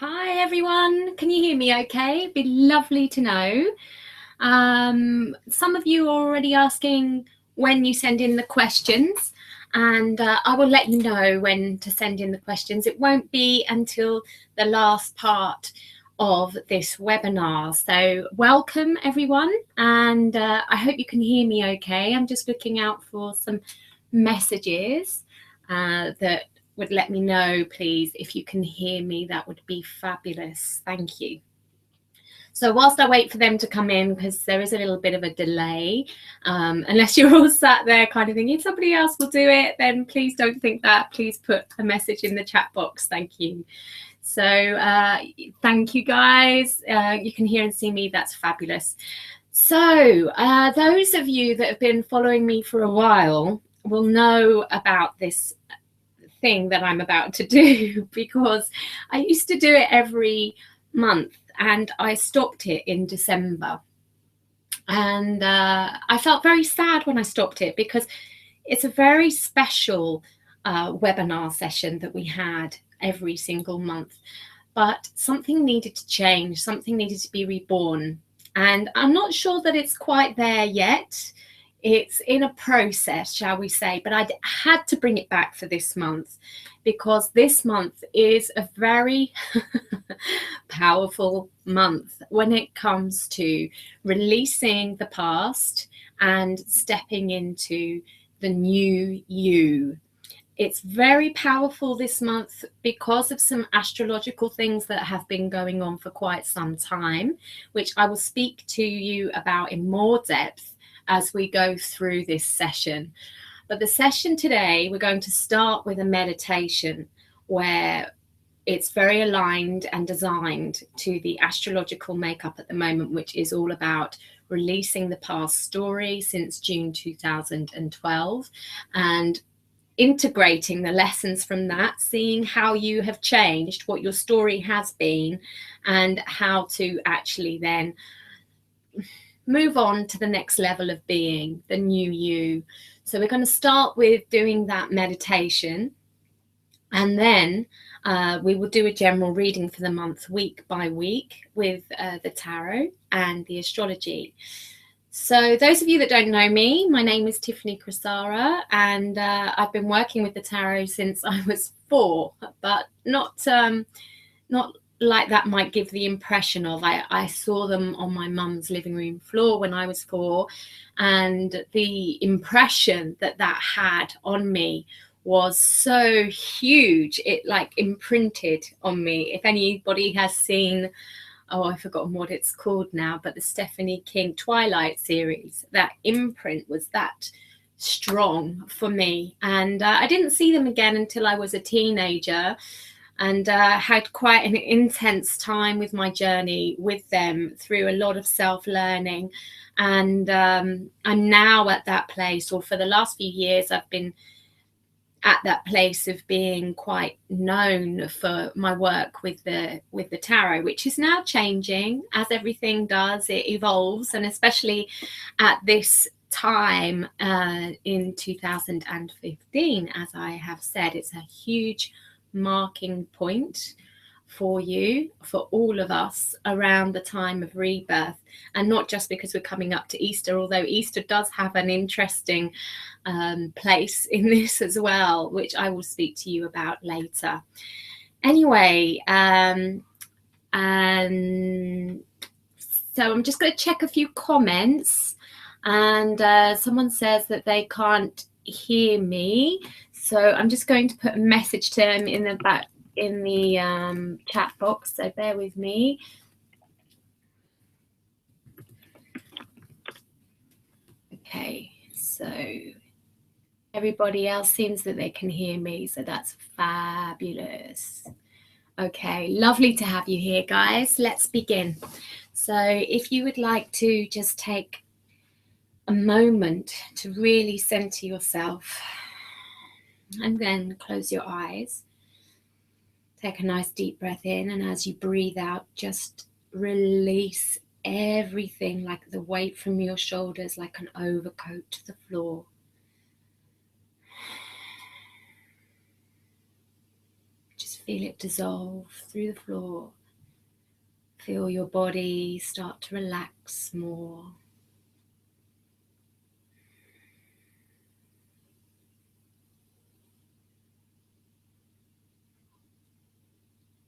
Hi everyone, can you hear me okay? It'd be lovely to know. Some of you are already asking when you send in the questions, and I will let you know when to send in the questions. It won't be until the last part of this webinar. So welcome everyone, and I hope you can hear me okay. I'm just looking out for some messages that would let me know, please, if you can hear me. That would be fabulous. Thank you. So whilst I wait for them to come in, because there is a little bit of a delay, unless you're all sat there kind of thinking, if somebody else will do it, then please don't think that. Please put a message in the chat box. Thank you. So thank you, guys. You can hear and see me. That's fabulous. So those of you that have been following me for a while will know about this thing that I'm about to do, because I used to do it every month and I stopped it in December. And I felt very sad when I stopped it, because it's a very special webinar session that we had every single month. But something needed to change, something needed to be reborn. And I'm not sure that it's quite there yet. It's in a process, shall we say, but I had to bring it back for this month, because this month is a very powerful month when it comes to releasing the past and stepping into the new you. It's very powerful this month because of some astrological things that have been going on for quite some time, which I will speak to you about in more depth as we go through this session. But the session today, we're going to start with a meditation where it's very aligned and designed to the astrological makeup at the moment, which is all about releasing the past story since June 2012 and integrating the lessons from that, seeing how you have changed, what your story has been, and how to actually then move on to the next level of being, the new you. So we're going to start with doing that meditation, and then we will do a general reading for the month, week by week, with the tarot and the astrology. So those of you that don't know me, my name is Tiffany Crisara, and I've been working with the tarot since I was 4, but not like that might give the impression of. I saw them on my mum's living room floor when I was 4, and the impression that had on me was so huge. It like imprinted on me. If anybody has seen, I've forgotten what it's called now, but the Stephanie King Twilight series, that imprint was that strong for me. And I didn't see them again until I was a teenager, and had quite an intense time with my journey with them through a lot of self-learning. And I'm now at that place, or for the last few years, I've been at that place of being quite known for my work with the tarot, which is now changing, as everything does. It evolves, and especially at this time in 2015, as I have said, it's a huge marking point for you, for all of us, around the time of rebirth. And not just because we're coming up to Easter, although Easter does have an interesting place in this as well, which I will speak to you about later. Anyway, and so I'm just going to check a few comments, and someone says that they can't hear me, so I'm just going to put a message to them in the chat box, so bear with me. Okay, so everybody else seems that they can hear me, so that's fabulous. Okay, lovely to have you here, guys. Let's begin. So if you would like to just take a moment to really center yourself, and then close your eyes. Take a nice deep breath in, and as you breathe out, just release everything, like the weight from your shoulders, like an overcoat, to the floor. Just feel it dissolve through the floor. Feel your body start to relax more.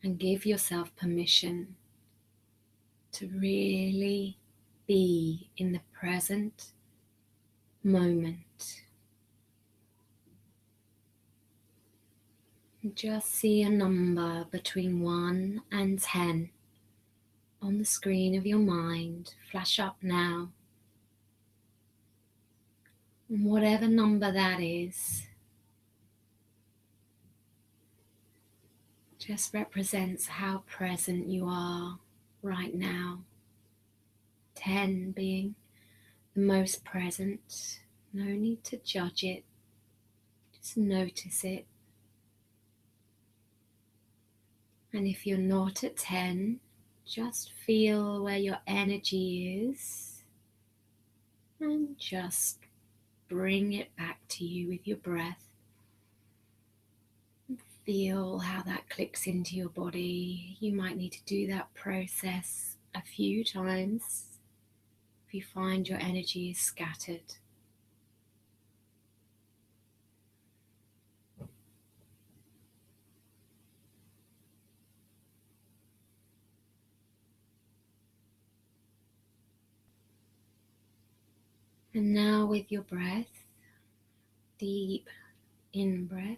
And give yourself permission to really be in the present moment. Just see a number between 1 and 10 on the screen of your mind flash up now. And whatever number that is, just represents how present you are right now. 10 being the most present. No need to judge it, just notice it. And if you're not at 10, just feel where your energy is and just bring it back to you with your breath. Feel how that clicks into your body. You might need to do that process a few times if you find your energy is scattered. And now with your breath, deep in-breath,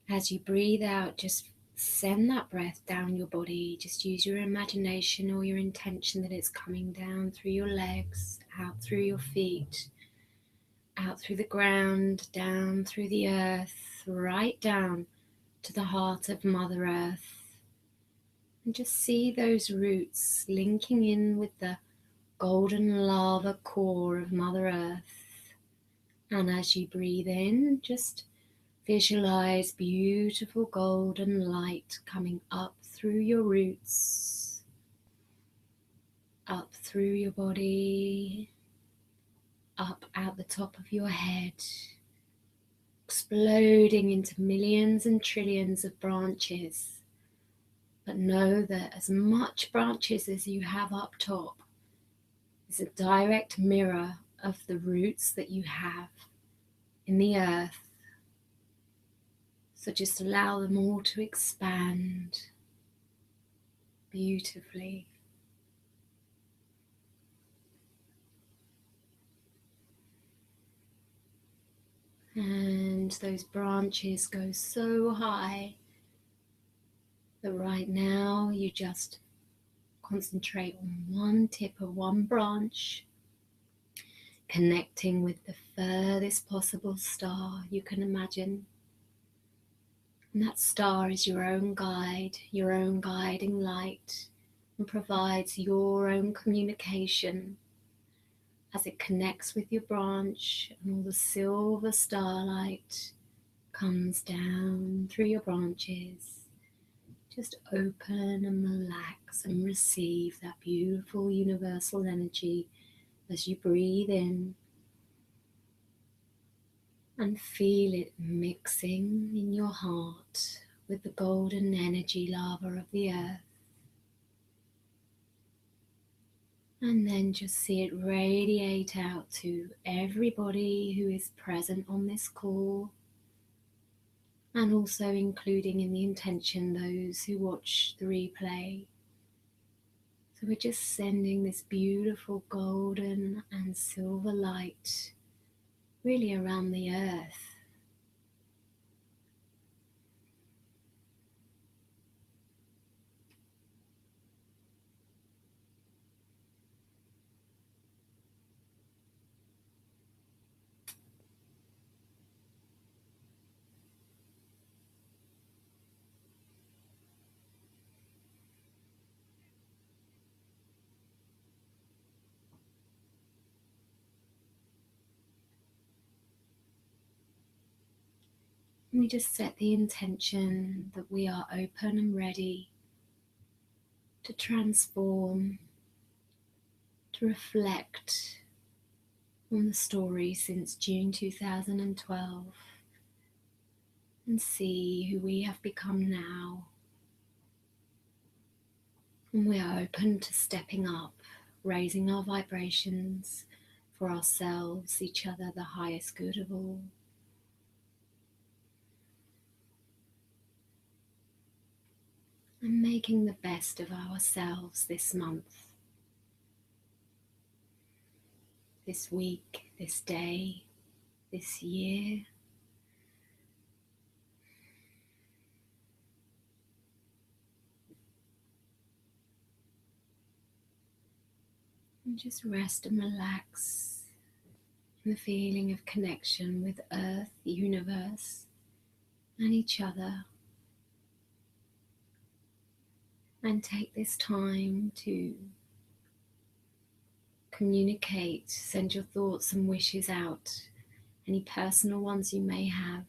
as you breathe out, just send that breath down your body. Just use your imagination or your intention that it's coming down through your legs, out through your feet, out through the ground, down through the earth, right down to the heart of Mother Earth. And just see those roots linking in with the golden lava core of Mother Earth. And as you breathe in, just visualize beautiful golden light coming up through your roots, up through your body, up out the top of your head, exploding into millions and trillions of branches. But know that as much branches as you have up top is a direct mirror of the roots that you have in the earth. So just allow them all to expand beautifully. And those branches go so high that right now you just concentrate on one tip of one branch, connecting with the furthest possible star you can imagine. And that star is your own guide, your own guiding light, and provides your own communication as it connects with your branch, and all the silver starlight comes down through your branches. Just open and relax and receive that beautiful universal energy as you breathe in and feel it mixing in your heart with the golden energy lava of the earth. And then just see it radiate out to everybody who is present on this call, and also including in the intention those who watch the replay. So we're just sending this beautiful golden and silver light really around the earth. And we just set the intention that we are open and ready to transform, to reflect on the story since June 2012, and see who we have become now. And we are open to stepping up, raising our vibrations for ourselves, each other, the highest good of all. And making the best of ourselves this month, this week, this day, this year. And just rest and relax in the feeling of connection with Earth, the universe, and each other. And take this time to communicate, send your thoughts and wishes out, any personal ones you may have,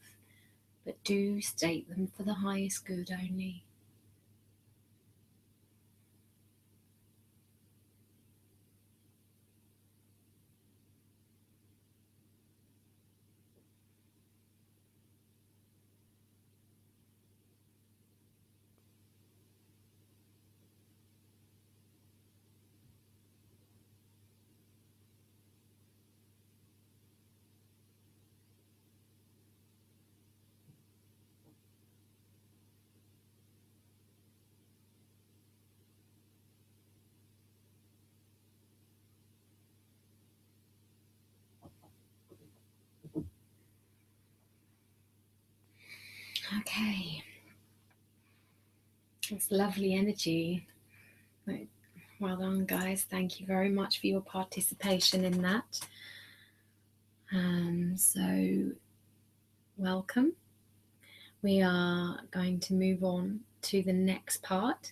but do state them for the highest good only. Okay, it's lovely energy. Well done, guys. Thank you very much for your participation in that. So welcome. We are going to move on to the next part,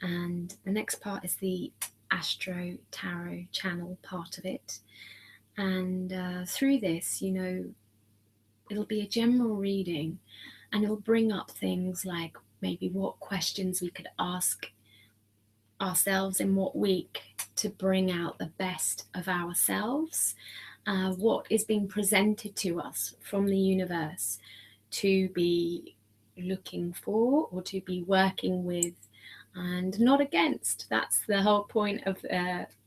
and the next part is the Astro Tarot channel part of it. And through this, it'll be a general reading, and it'll bring up things like maybe what questions we could ask ourselves in what week to bring out the best of ourselves, what is being presented to us from the universe to be looking for or to be working with and not against. That's the whole point of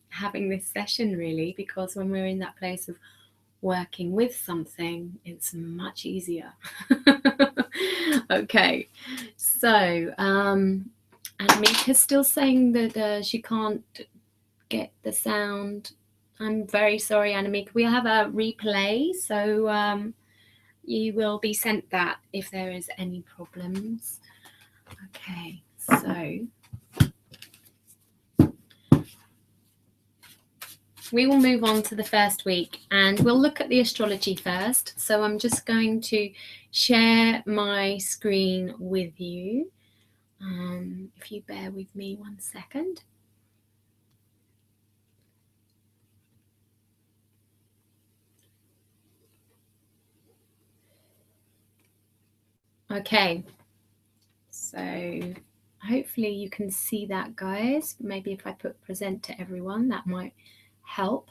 having this session, really, because when we're in that place of working with something, it's much easier. Okay, so Anamika's still saying that she can't get the sound. I'm very sorry, Anamika. We have a replay, so you will be sent that if there is any problems. Okay, so we will move on to the first week, and we'll look at the astrology first. So I'm just going to share my screen with you. If you bear with me 1 second. Okay, so hopefully you can see that, guys. Maybe if I put present to everyone, that might help.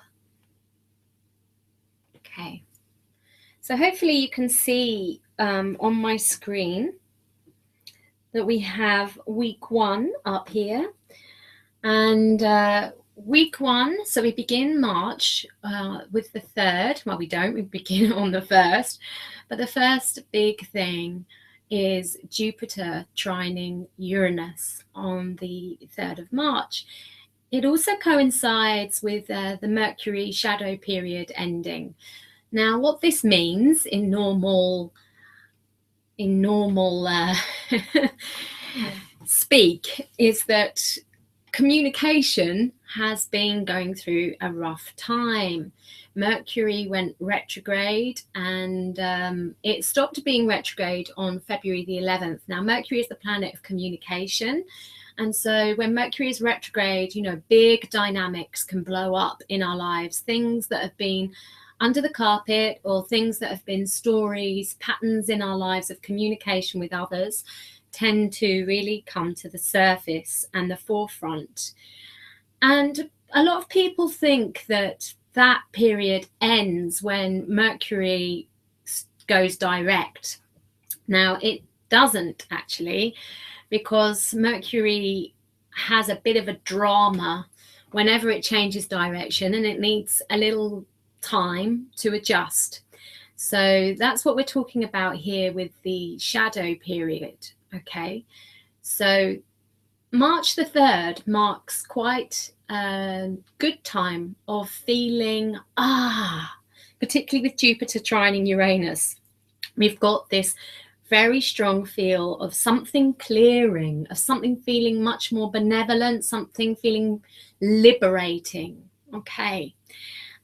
Okay, so hopefully you can see on my screen that we have week 1 up here, and week 1, so we begin March with the 3rd. Well, we don't, we begin on the 1st, but the first big thing is Jupiter trining Uranus on the 3rd of March. It also coincides with the Mercury shadow period ending. Now, what this means in normal speak is that communication has been going through a rough time. Mercury went retrograde, and it stopped being retrograde on February the 11th. Now, Mercury is the planet of communication. And so when Mercury is retrograde, big dynamics can blow up in our lives. Things that have been under the carpet, or things that have been stories, patterns in our lives of communication with others, tend to really come to the surface and the forefront. And a lot of people think that that period ends when Mercury goes direct. Now, it doesn't actually, because Mercury has a bit of a drama whenever it changes direction, and it needs a little time to adjust. So that's what we're talking about here with the shadow period. Okay, so March the 3rd marks quite a good time of feeling, particularly with Jupiter trining Uranus. We've got this very strong feel of something clearing, of something feeling much more benevolent, something feeling liberating. Okay.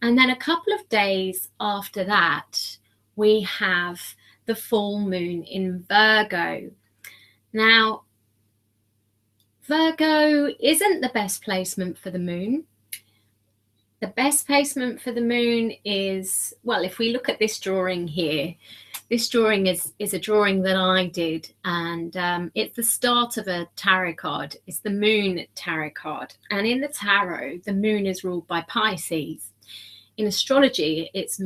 And then a couple of days after that, we have the full moon in Virgo. Now, Virgo isn't the best placement for the moon. The best placement for the moon is, well, if we look at this drawing here, this drawing is a drawing that I did, and it's the start of a tarot card. It's the moon tarot card. And in the tarot, the moon is ruled by Pisces. In astrology, it's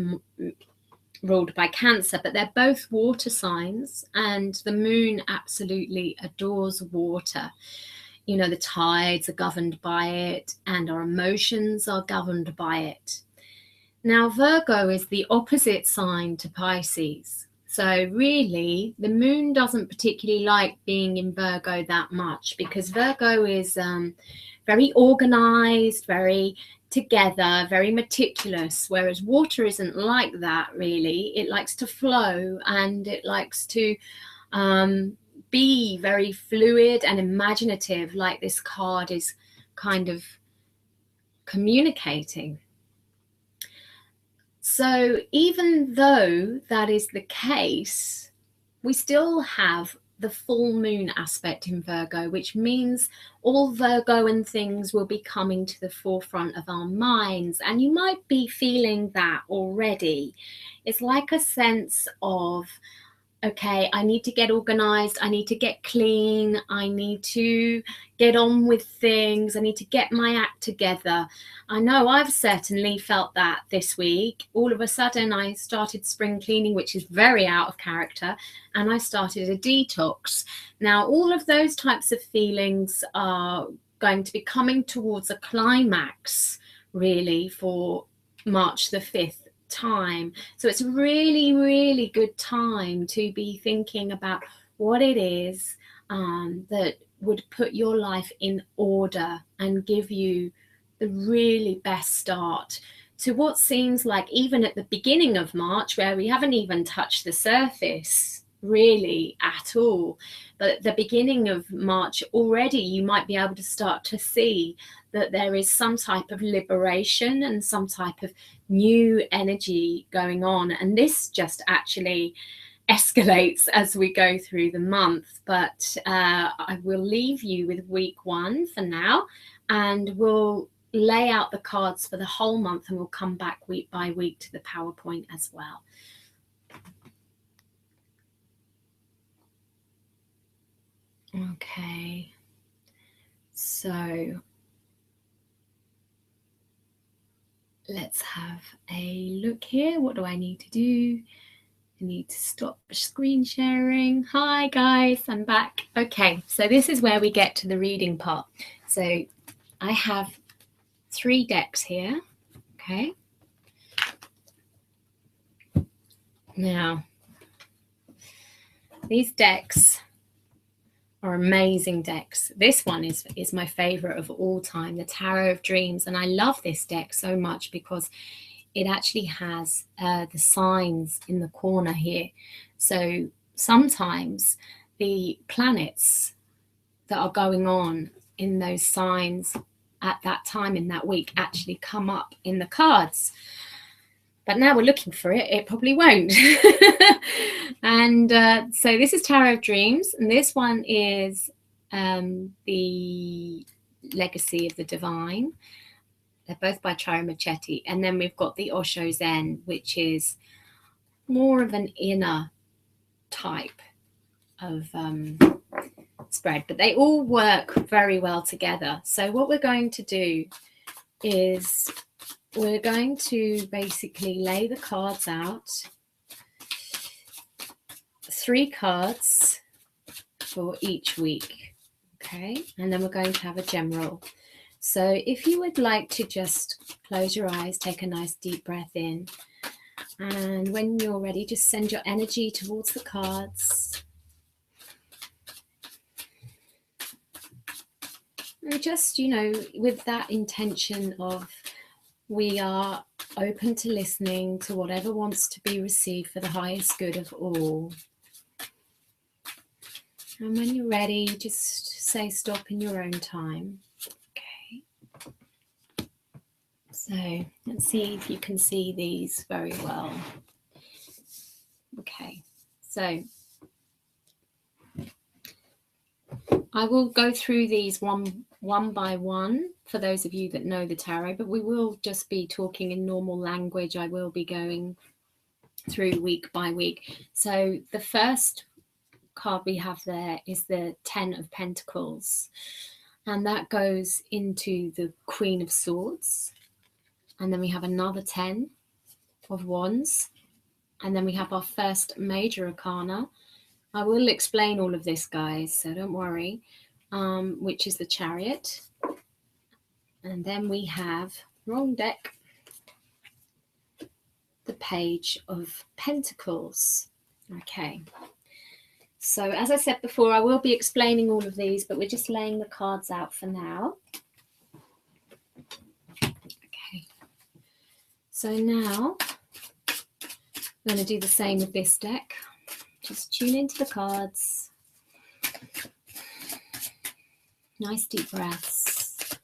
ruled by Cancer, but they're both water signs, and the moon absolutely adores water. You know, the tides are governed by it, and our emotions are governed by it. Now, Virgo is the opposite sign to Pisces. So really, the moon doesn't particularly like being in Virgo that much, because Virgo is very organized, very together, very meticulous, whereas water isn't like that, really. It likes to flow, and it likes to be very fluid and imaginative, like this card is kind of communicating. So even though that is the case, we still have the full moon aspect in Virgo, which means all Virgoan things will be coming to the forefront of our minds. And you might be feeling that already. It's like a sense of, okay, I need to get organized, I need to get clean, I need to get on with things, I need to get my act together. I know I've certainly felt that this week. All of a sudden I started spring cleaning, which is very out of character, and I started a detox. Now, all of those types of feelings are going to be coming towards a climax, really, for March the 5th. Time. So it's a really, really good time to be thinking about what it is that would put your life in order and give you the really best start to what seems like, even at the beginning of March, where we haven't even touched the surface really at all, but at the beginning of March already you might be able to start to see that there is some type of liberation and some type of new energy going on, and this just actually escalates as we go through the month. But I will leave you with week 1 for now, and we'll lay out the cards for the whole month, and we'll come back week by week to the PowerPoint as well. Okay, so let's have a look here. What do I need to do? I need to stop screen sharing. Hi guys, I'm back. Okay, so this is where we get to the reading part. So I have 3 decks here. Okay. Now, these decks are amazing decks. This one is my favorite of all time, the Tarot of Dreams. And I love this deck so much because it actually has the signs in the corner here. So sometimes the planets that are going on in those signs at that time in that week actually come up in the cards. But now we're looking for it, it probably won't. And so this is Tarot of Dreams, and this one is the Legacy of the Divine. They're both by Chiara Marchetti. And then we've got the Osho Zen, which is more of an inner type of spread, but they all work very well together. So what we're going to do is we're going to basically lay the cards out 3 cards for each week. Okay, and then we're going to have a general. So if you would like to just close your eyes, take a nice deep breath in, and when you're ready, just send your energy towards the cards. And just, with that intention of we are open to listening to whatever wants to be received for the highest good of all. And when you're ready, just say stop in your own time. Okay. So let's see if you can see these very well. Okay. So I will go through these one by one for those of you that know the tarot, but we will just be talking in normal language. I will be going through week by week. So the first card we have there is the 10 of Pentacles, and that goes into the Queen of Swords. And then we have another 10 of Wands, and then we have our first major arcana. I will explain all of this, guys, so don't worry, which is the Chariot. And then we have, wrong deck, the Page of Pentacles. Okay. So as I said before, I will be explaining all of these, but we're just laying the cards out for now. Okay. So now I'm going to do the same with this deck. Just tune into the cards. Nice deep breaths.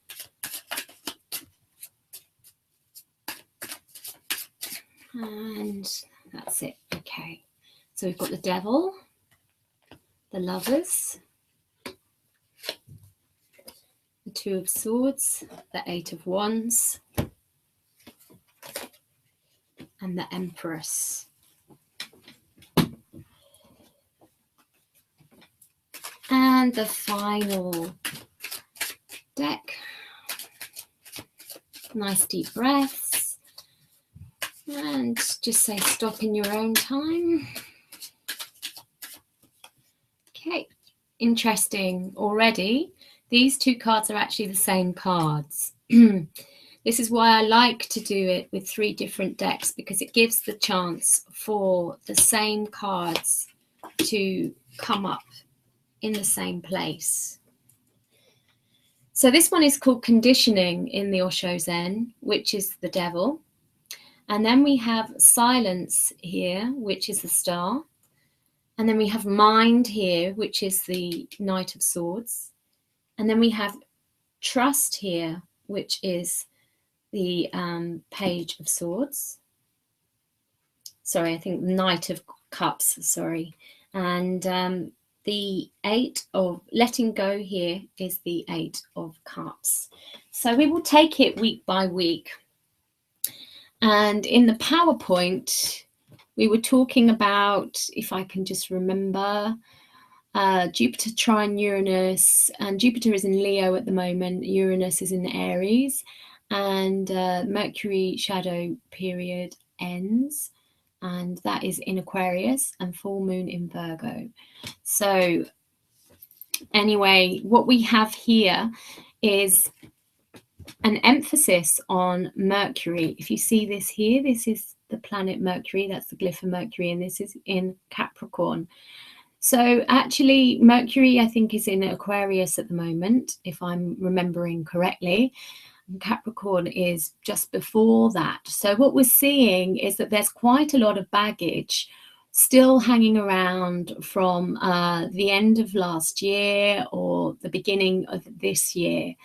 And that's it. Okay. So we've got the Devil, the Lovers, the 2 of Swords, the 8 of Wands, and the Empress. And the final deck. Nice deep breaths. And just say stop in your own time. Okay, interesting already. These 2 cards are actually the same cards. This is why I like to do it with 3 different decks, because it gives the chance for the same cards to come up in the same place. So this one is called Conditioning in the Osho Zen, which is the Devil. And then we have Silence here, which is the Star. And then we have Mind here, which is the Knight of Swords. And then we have Trust here, which is the Page of Swords. Sorry, I think Knight of Cups, sorry. And the 8 of Letting Go here is the 8 of Cups. So we will take it week by week. And in the PowerPoint, we were talking about, if I can just remember, Jupiter trine Uranus, and Jupiter is in Leo at the moment, Uranus is in Aries, and Mercury shadow period ends, and that is in Aquarius, and full moon in Virgo. So anyway, what we have here is an emphasis on Mercury. If you see this here, this is the planet Mercury, that's the glyph of Mercury, and this is in Capricorn. So actually Mercury, I think, is in Aquarius at the moment, if I'm remembering correctly. Capricorn is just before that. So what we're seeing is that there's quite a lot of baggage still hanging around from the end of last year or the beginning of this year.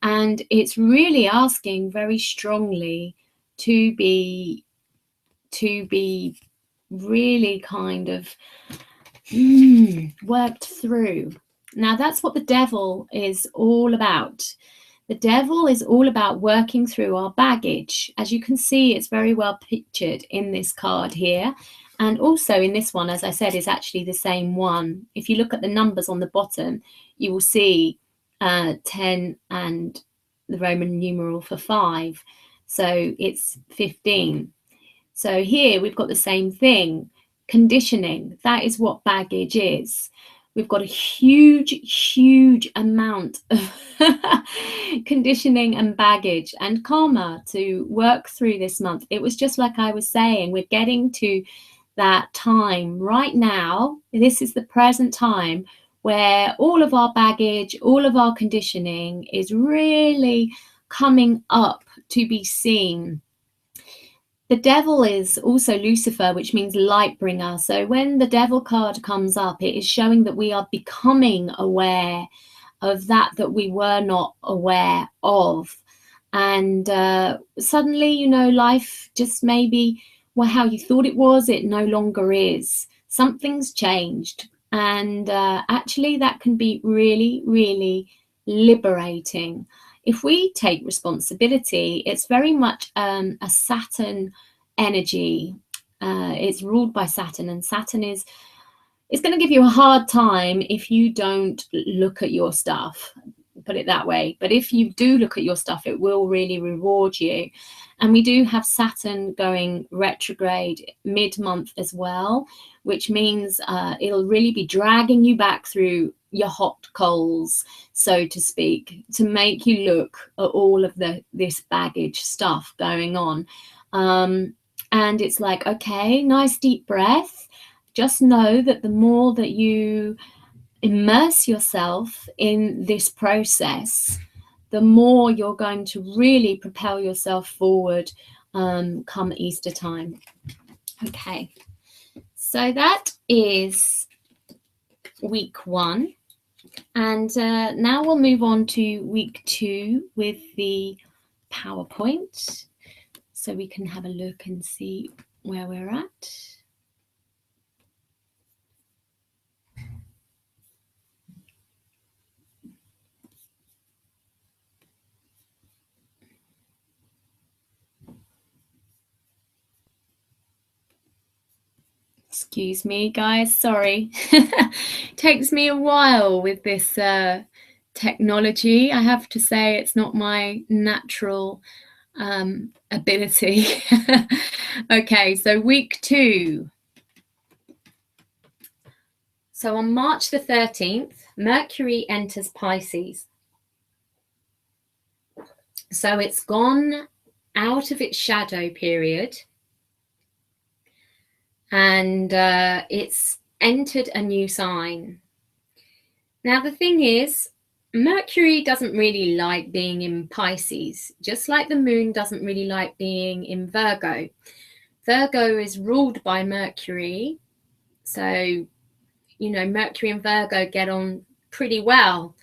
And it's really asking very strongly to be really kind of worked through. Now that's what the Devil is all about. The Devil is all about working through our baggage. As you can see, it's very well pictured in this card here. And also in this one, as I said, is actually the same one. If you look at the numbers on the bottom, you will see 10 and the Roman numeral for 5. So it's 15. So here we've got the same thing. conditioning. That is what baggage is. We've got a huge amount of conditioning and baggage and karma to work through this month. It was just like I was saying, we're getting to that time right now. This is the present time where all of our baggage, all of our conditioning is really coming up to be seen. The devil is also Lucifer, which means light bringer. So when the devil card comes up, it is showing that we are becoming aware of that we were not aware of. And suddenly, you know, life just maybe, well, how you thought it was, it no longer is. Something's changed. And actually, that can be really liberating. If we take responsibility, it's very much a Saturn energy. It's ruled by Saturn, and Saturn is going to give you a hard time if you don't look at your stuff, put it that way. But if you do look at your stuff, it will really reward you. And we do have Saturn going retrograde mid-month as well, which means it'll really be dragging you back through your hot coals, so to speak, to make you look at all of this baggage stuff going on. And it's like, okay, nice deep breath. Just know that the more that you immerse yourself in this process, the more you're going to really propel yourself forward come Easter time. Okay, so that is week 1. And now we'll move on to week 2 with the PowerPoint, so we can have a look and see where we're at. Excuse me, guys, sorry. Takes me a while with this technology. I have to say it's not my natural ability. Okay, so week 2. So on March the 13th, Mercury enters Pisces. So it's gone out of its shadow period, and it's entered a new sign. Now, the thing is, Mercury doesn't really like being in Pisces, just like the moon doesn't really like being in Virgo. Virgo is ruled by Mercury. So, you know, Mercury and Virgo get on pretty well,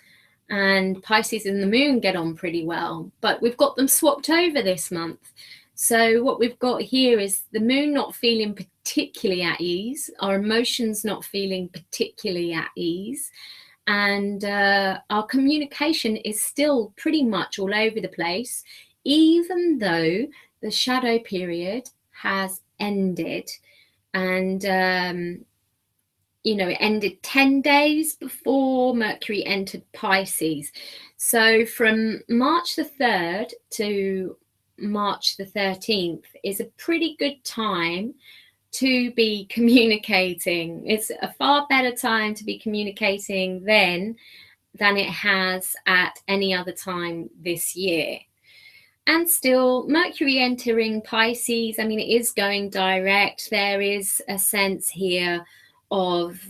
and Pisces and the moon get on pretty well, but we've got them swapped over this month. So what we've got here is the moon not feeling particularly at ease, our emotions not feeling particularly at ease, and our communication is still pretty much all over the place, even though the shadow period has ended. And you know, it ended 10 days before Mercury entered Pisces. So from March the 3rd to March the 13th is a pretty good time to be communicating. It's a far better time to be communicating then than it has at any other time this year. And still, Mercury entering Pisces, I mean, it is going direct. There is a sense here of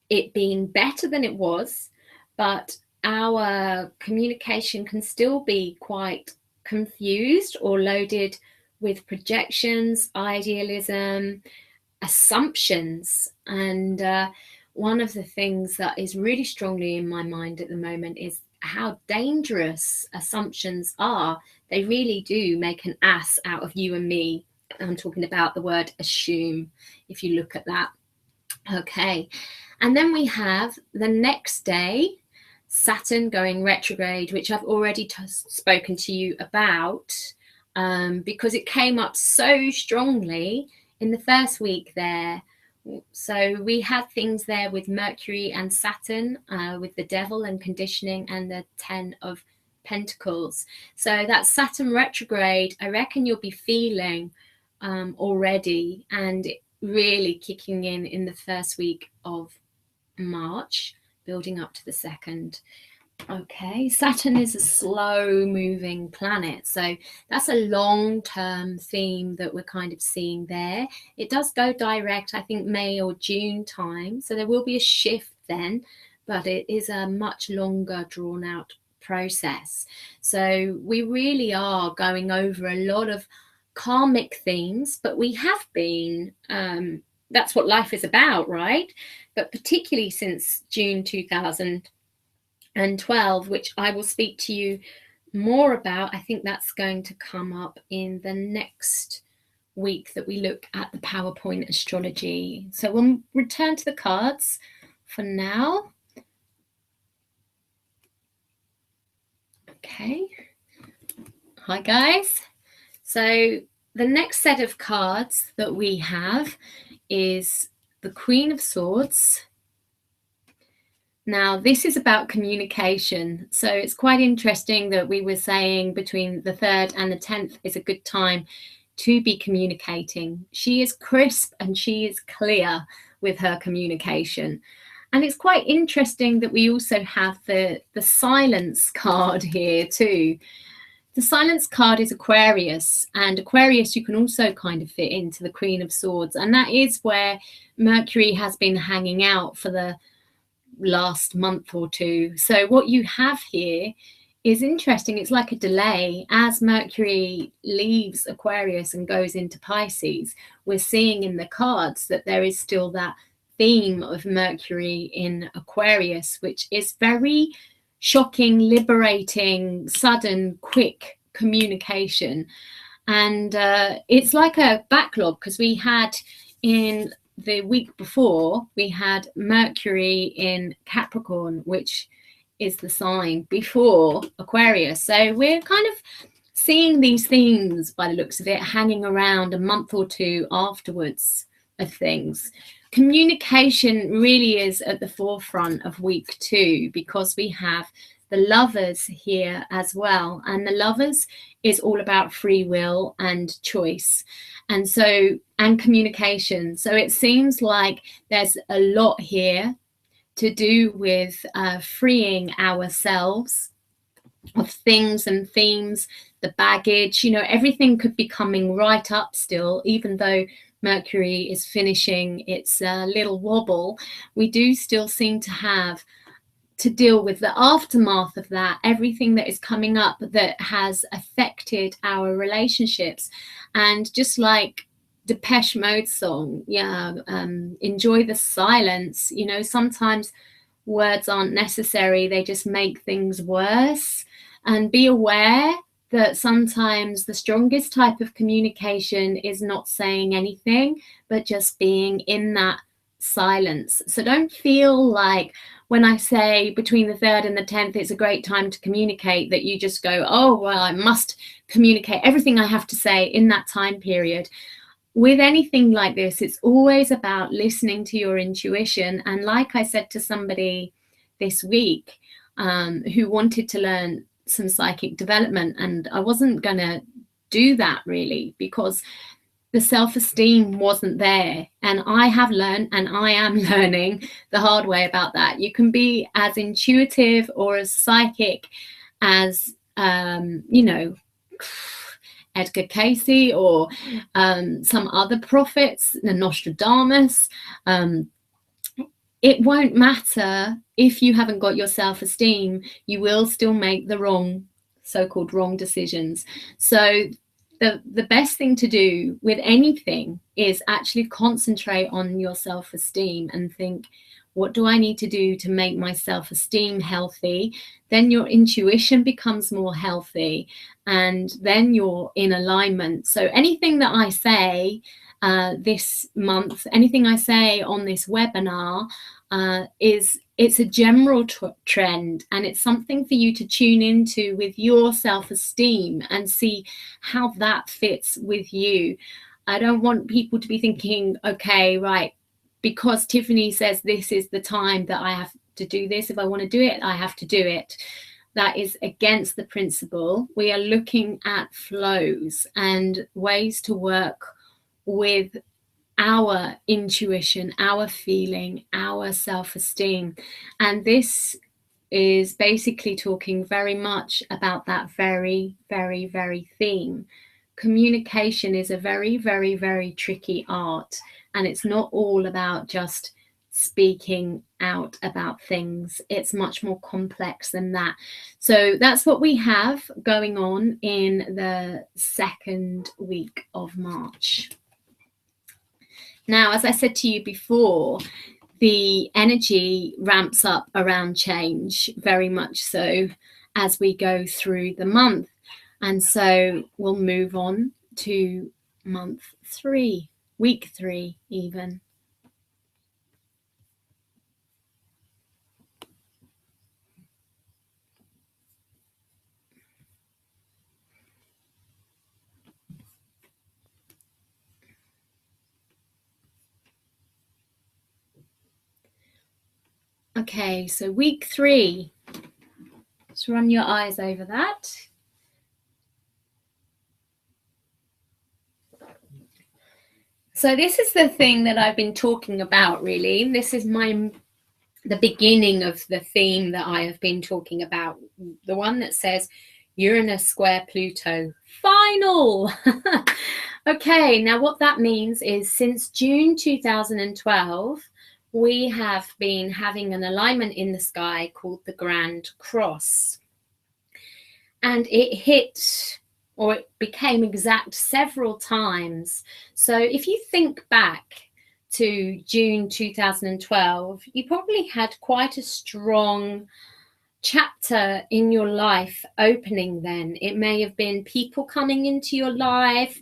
it being better than it was, but our communication can still be quite confused or loaded with projections, idealism, assumptions. And one of the things that is really strongly in my mind at the moment is how dangerous assumptions are. They really do make an ass out of you and me. I'm talking about the word assume, if you look at that. Okay, and then we have the next day, Saturn going retrograde, which I've already spoken to you about because it came up so strongly in the first week there. So we had things there with Mercury and Saturn, with the devil and conditioning and the 10 of Pentacles. So that Saturn retrograde, I reckon you'll be feeling already, and really kicking in the first week of March, building up to the second. Okay, Saturn is a slow moving planet, so that's a long-term theme that we're kind of seeing there. It does go direct, I think, May or June time, so there will be a shift then, but it is a much longer drawn out process. So we really are going over a lot of karmic themes, but we have been, that's what life is about, right? But particularly since June 2012, which I will speak to you more about. I think that's going to come up in the next week that we look at the PowerPoint astrology. So we'll return to the cards for now. Okay. Hi, guys. So the next set of cards that we have is the Queen of Swords. Now, this is about communication. So it's quite interesting that we were saying between the 3rd and the 10th is a good time to be communicating. She is crisp and she is clear with her communication. And it's quite interesting that we also have the silence card here too. The silence card is Aquarius, and Aquarius you can also kind of fit into the Queen of Swords. And that is where Mercury has been hanging out for the last month or two. So what you have here is interesting. It's like a delay. As Mercury leaves Aquarius and goes into Pisces, we're seeing in the cards that there is still that theme of Mercury in Aquarius, which is very shocking, liberating, sudden, quick communication. And it's like a backlog, because we had in the week before, we had Mercury in Capricorn, which is the sign before Aquarius. So we're kind of seeing these themes, by the looks of it, hanging around a month or two afterwards of things. Communication really is at the forefront of week 2, because we have the Lovers here as well. And the Lovers is all about free will and choice. And so, and communication. So it seems like there's a lot here to do with freeing ourselves of things and themes, the baggage, you know, everything could be coming right up still, even though Mercury is finishing its little wobble. We do still seem to have to deal with the aftermath of that, everything that is coming up that has affected our relationships. And just like Depeche Mode song, enjoy the silence. You know, sometimes words aren't necessary, they just make things worse. And be aware that sometimes the strongest type of communication is not saying anything, but just being in that silence. So don't feel like when I say between the 3rd and the 10th it's a great time to communicate, that you just go, oh, well, I must communicate everything I have to say in that time period. With anything like this, it's always about listening to your intuition. And like I said to somebody this week who wanted to learn some psychic development, and I wasn't going to do that really because the self-esteem wasn't there. And I have learned, and I am learning the hard way about that. You can be as intuitive or as psychic as, you know, Edgar Cayce or some other prophets, the Nostradamus. It won't matter if you haven't got your self-esteem. You will still make the wrong, so-called wrong decisions. So the best thing to do with anything is actually concentrate on your self-esteem and think, what do I need to do to make my self-esteem healthy? Then your intuition becomes more healthy, and then you're in alignment. So anything that I say this month, anything I say on this webinar it's a general trend, and it's something for you to tune into with your self-esteem and see how that fits with you. I don't want people to be thinking, okay, right, because Tiffany says this is the time that I have to do this, if I want to do it, I have to do it. That is against the principle. We are looking at flows and ways to work with our intuition, our feeling, our self-esteem. And this is basically talking very much about that very, very, very theme. Communication is a very, very, very tricky art, and it's not all about just speaking out about things. It's much more complex than that. So that's what we have going on in the second week of March. Now, as I said to you before, the energy ramps up around change, very much so, as we go through the month. And so we'll move on to month 3, week 3 even. Okay, so week 3. Just run your eyes over that. So this is the thing that I've been talking about, really. This is the beginning of the theme that I have been talking about. The one that says Uranus square Pluto final. Okay, now what that means is since June 2012, we have been having an alignment in the sky called the Grand Cross. And it hit, or it became exact several times. So if you think back to June 2012, you probably had quite a strong chapter in your life opening then. It may have been people coming into your life,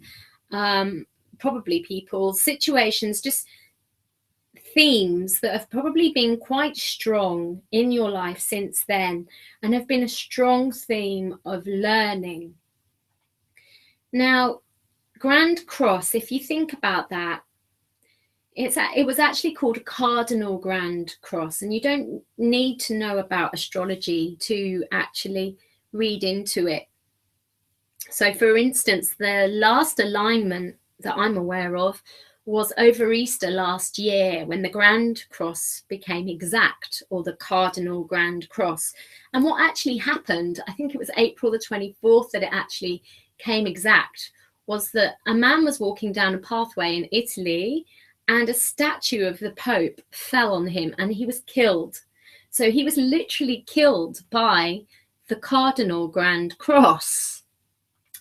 probably people, situations, just themes that have probably been quite strong in your life since then, and have been a strong theme of learning. Now, Grand Cross, if you think about that, it was actually called a cardinal Grand Cross, and you don't need to know about astrology to actually read into it. So, for instance, the last alignment that I'm aware of was over Easter last year, when the Grand Cross became exact, or the cardinal Grand Cross. And what actually happened, I think it was April the 24th that it actually came exact, was that a man was walking down a pathway in Italy, and a statue of the Pope fell on him and he was killed. So he was literally killed by the cardinal Grand Cross.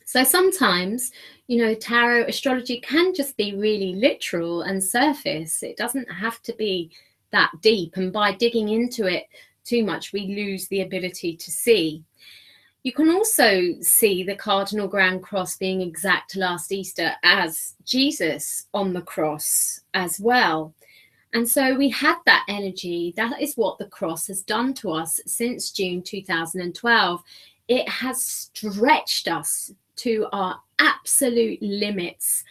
So sometimes, you know, tarot astrology can just be really literal and surface. It doesn't have to be that deep. And by digging into it too much, we lose the ability to see. You can also see the cardinal Grand Cross being exact last Easter as Jesus on the cross as well. And so we had that energy. That is what the cross has done to us since June 2012. It has stretched us to our absolute limits.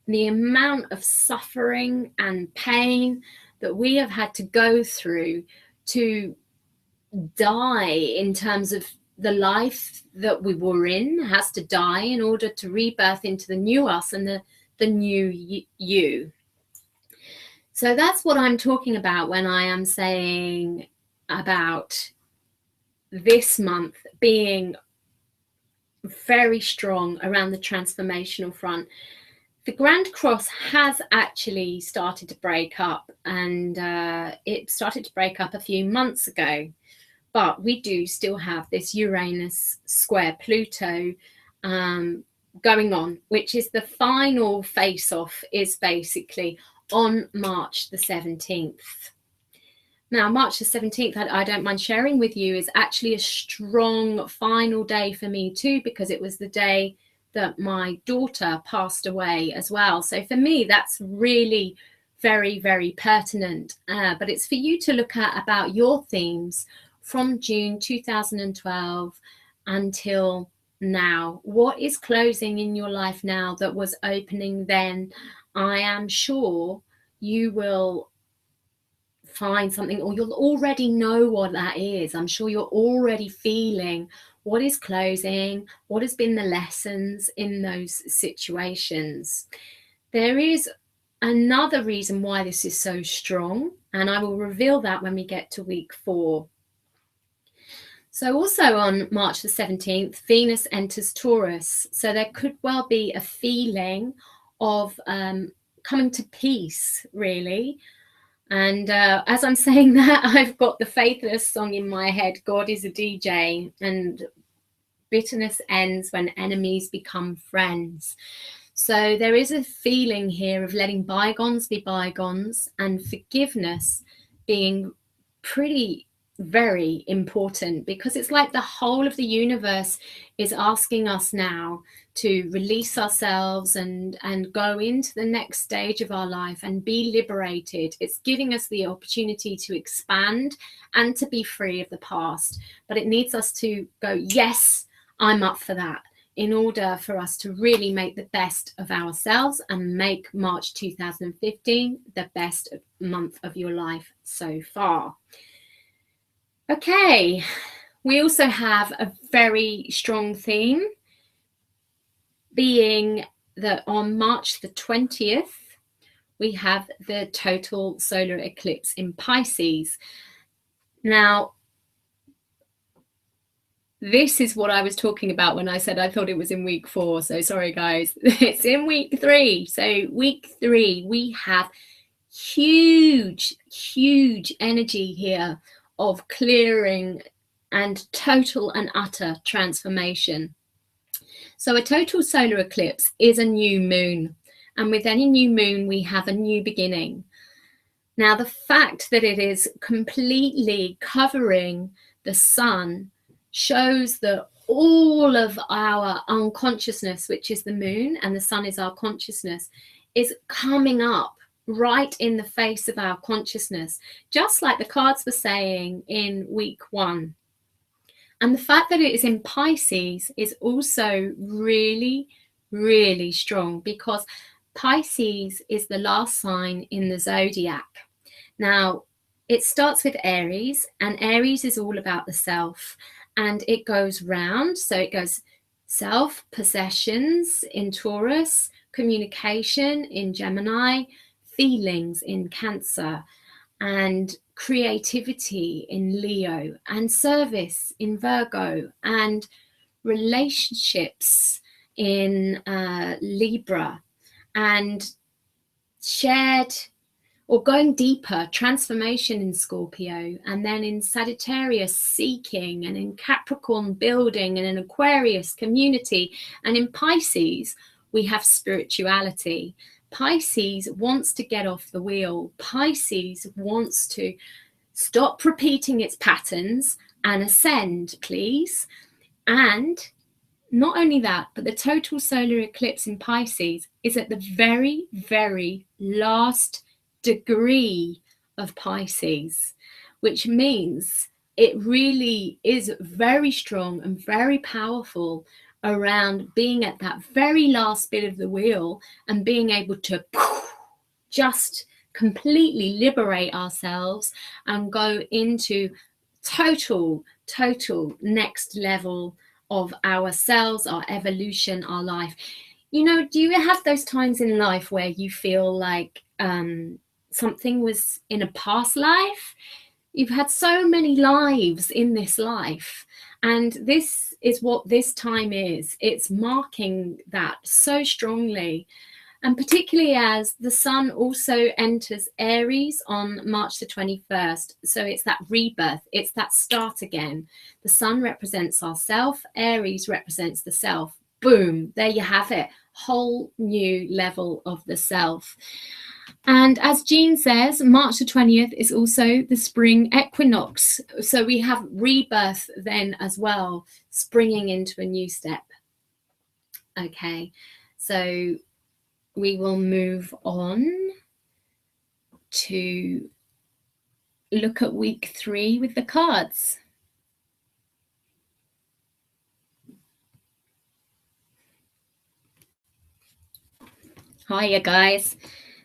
The amount of suffering and pain that we have had to go through to die, in terms of the life that we were in, has to die in order to rebirth into the new us and the new you. So that's what I'm talking about when I am saying about this month being very strong around the transformational front. The Grand Cross has actually started to break up, and it started to break up a few months ago. But we do still have this Uranus square Pluto going on, which is the final face-off, is basically on March the 17th. Now, March the 17th, I don't mind sharing with you, is actually a strong final day for me too, because it was the day that my daughter passed away as well. So for me, that's really very, very pertinent. But it's for you to look at about your themes from June 2012 until now. What is closing in your life now that was opening then? I am sure you will find something, or you'll already know what that is. I'm sure you're already feeling what is closing, what has been the lessons in those situations. There is another reason why this is so strong, and I will reveal that when we get to week 4. So also on March the 17th, Venus enters Taurus. So there could well be a feeling of coming to peace, really. And as I'm saying that, I've got the Faithless song in my head, God is a DJ, and bitterness ends when enemies become friends. So there is a feeling here of letting bygones be bygones, and forgiveness being very important, because it's like the whole of the universe is asking us now to release ourselves and go into the next stage of our life and be liberated. It's giving us the opportunity to expand and to be free of the past, but it needs us to go, yes, I'm up for that, in order for us to really make the best of ourselves and make March 2015 the best month of your life so far. Okay, we also have a very strong theme, being that on March the 20th, we have the total solar eclipse in Pisces. Now, this is what I was talking about when I said I thought it was in week 4. So sorry, guys, it's in week 3. So week 3, we have huge energy here of clearing and total and utter transformation. So a total solar eclipse is a new moon, and with any new moon we have a new beginning. Now, the fact that it is completely covering the sun shows that all of our unconsciousness, which is the moon, and the sun is our consciousness, is coming up right in the face of our consciousness, just like the cards were saying in week 1. And the fact that it is in Pisces is also really strong, because Pisces is the last sign in the zodiac. Now, it starts with Aries, and Aries is all about the self, and it goes round. So it goes self, possessions in Taurus, communication in Gemini, feelings in Cancer, and creativity in Leo, and service in Virgo, and relationships in Libra, and shared or going deeper transformation in Scorpio, and then in Sagittarius seeking, and in Capricorn building, and in Aquarius community, and in Pisces we have spirituality. Pisces wants to get off the wheel. Pisces wants to stop repeating its patterns and ascend, please. And not only that, but the total solar eclipse in Pisces is at the very last degree of Pisces, which means it really is very strong and very powerful around being at that very last bit of the wheel and being able to just completely liberate ourselves and go into total next level of ourselves, our evolution, our life. You know, do you have those times in life where you feel like something was in a past life? You've had so many lives in this life, and this is what this time is. It's marking that so strongly, and particularly as the sun also enters Aries on March the 21st. So it's that rebirth, it's that start again. The sun represents ourself, Aries represents the self. Boom, there you have it, whole new level of the self. And as Jean says, March the 20th is also the spring equinox. So we have rebirth then as well, springing into a new step. Okay, so we will move on to look at week 3 with the cards. Hiya, guys.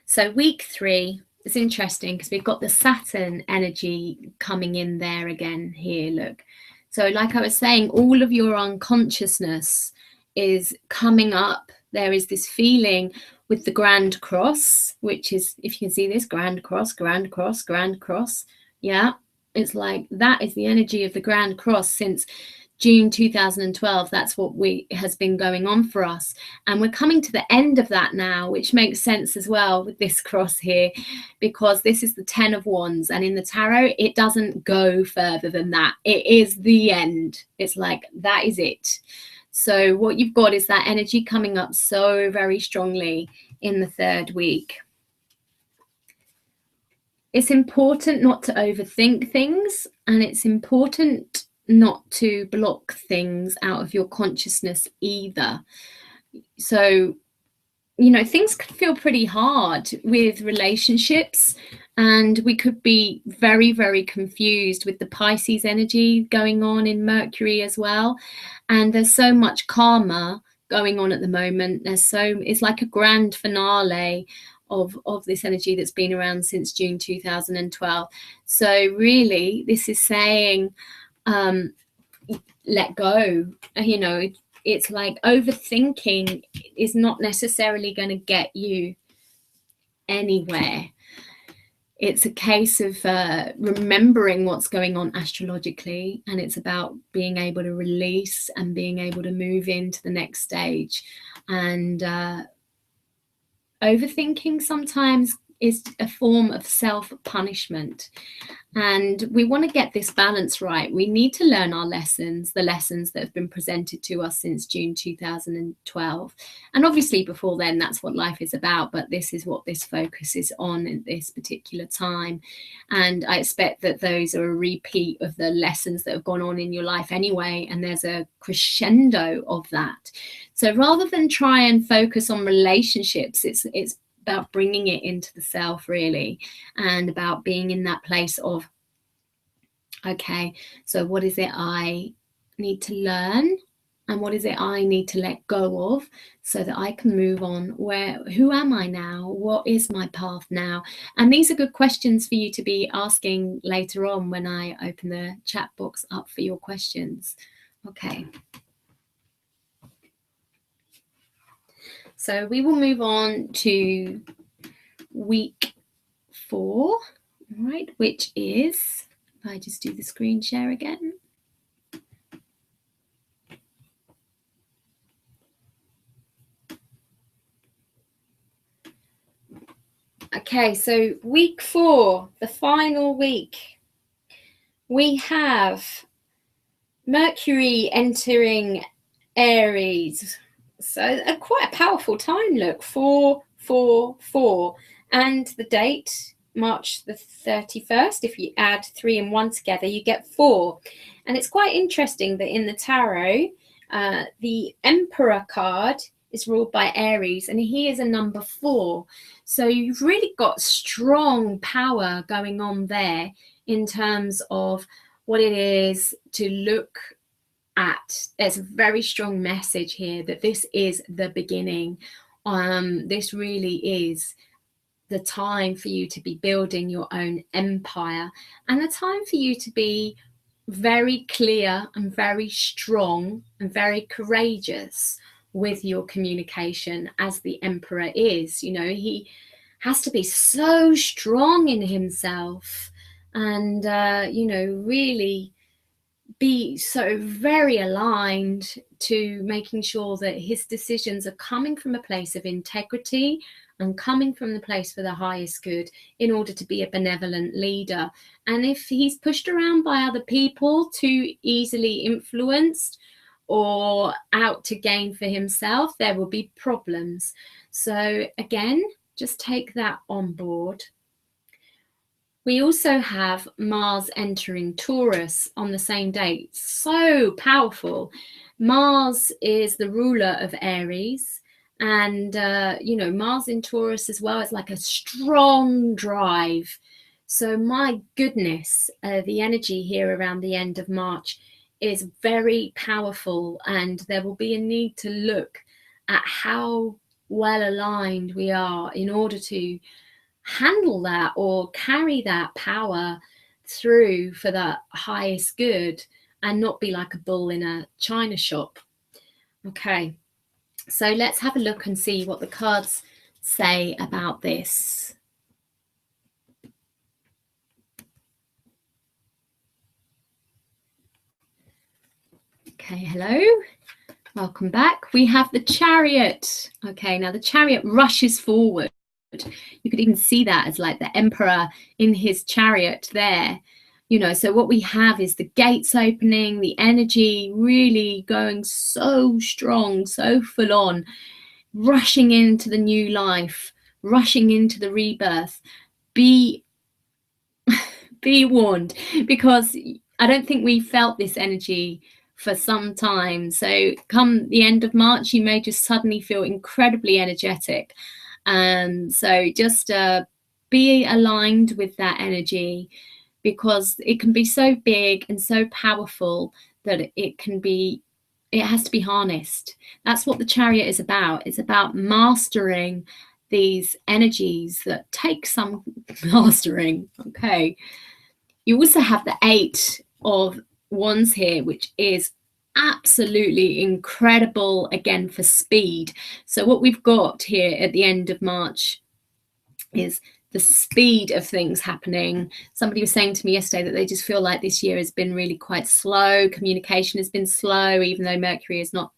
So week 3 is interesting because we've got the Saturn energy coming in there again here, look. So like I was saying, all of your unconsciousness is coming up. There is this feeling with the Grand Cross, which is, if you can see this, Grand Cross, Grand Cross, Grand Cross. Yeah, it's like that is the energy of the Grand Cross since June 2012. That's what has been going on for us, and we're coming to the end of that now, which makes sense as well with this cross here, because this is the 10 of Wands, and in the tarot it doesn't go further than that. It is the end. It's like that is it. So what you've got is that energy coming up so very strongly in the 3rd week. It's important not to overthink things, and it's important not to block things out of your consciousness either. So, you know, things can feel pretty hard with relationships, and we could be very, very confused with the Pisces energy going on in Mercury as well. And there's so much karma going on at the moment. It's like a grand finale of this energy that's been around since June 2012. So really, this is saying, let go. You know, it's like overthinking is not necessarily going to get you anywhere. It's a case of remembering what's going on astrologically, and it's about being able to release and being able to move into the next stage. And overthinking sometimes is a form of self-punishment, and we want to get this balance right. We need to learn our lessons, the lessons that have been presented to us since June 2012, and obviously before then, that's what life is about, but this is what this focus is on at this particular time. And I expect that those are a repeat of the lessons that have gone on in your life anyway, and there's a crescendo of that. So rather than try and focus on relationships, it's about bringing it into the self, really, and about being in that place of, okay, so what is it I need to learn, and what is it I need to let go of so that I can move on? Who am I now? What is my path now? And these are good questions for you to be asking later on when I open the chat box up for your questions. Okay. So we will move on to week 4, right, which is, if I just do the screen share again. Okay, so week 4, the final week, we have Mercury entering Aries. So quite a powerful time, look, 444, and the date, March the 31st. If you add 3 and 1 together, you get 4. And it's quite interesting that in the tarot, the Emperor card is ruled by Aries, and he is a number 4. So you've really got strong power going on there in terms of what it is to look at. There's a very strong message here that this is the beginning. This really is the time for you to be building your own empire, and the time for you to be very clear and very strong and very courageous with your communication, as the Emperor is. You know, he has to be so strong in himself, and you know, really be so very aligned to making sure that his decisions are coming from a place of integrity and coming from the place for the highest good, in order to be a benevolent leader. And if he's pushed around by other people, too easily influenced, or out to gain for himself, there will be problems. So again, just take that on board. We also have Mars entering Taurus on the same date. So powerful. Mars is the ruler of Aries, and you know, Mars in Taurus as well is like a strong drive. So my goodness, the energy here around the end of March is very powerful, and there will be a need to look at how well aligned we are in order to handle that or carry that power through for the highest good, and not be like a bull in a china shop. Okay, so let's have a look and see what the cards say about this? Okay, hello. Welcome back. We have the Chariot. Okay, now the Chariot rushes forward. You could even see that as like the Emperor in his chariot there. You know, so what we have is the gates opening, the energy really going so strong, so full on, rushing into the new life, rushing into the rebirth. Be warned, because I don't think we felt this energy for some time. So come the end of March, you may just suddenly feel incredibly energetic. And so just be aligned with that energy, because it can be so big and so powerful that it has to be harnessed. That's what the Chariot is about. It's about mastering these energies that take some mastering. Okay. You also have the 8 of Wands here, which is absolutely incredible, again, for speed. So what we've got here at the end of March is the speed of things happening. Somebody was saying to me yesterday that they just feel like this year has been really quite slow. Communication has been slow, even though Mercury is not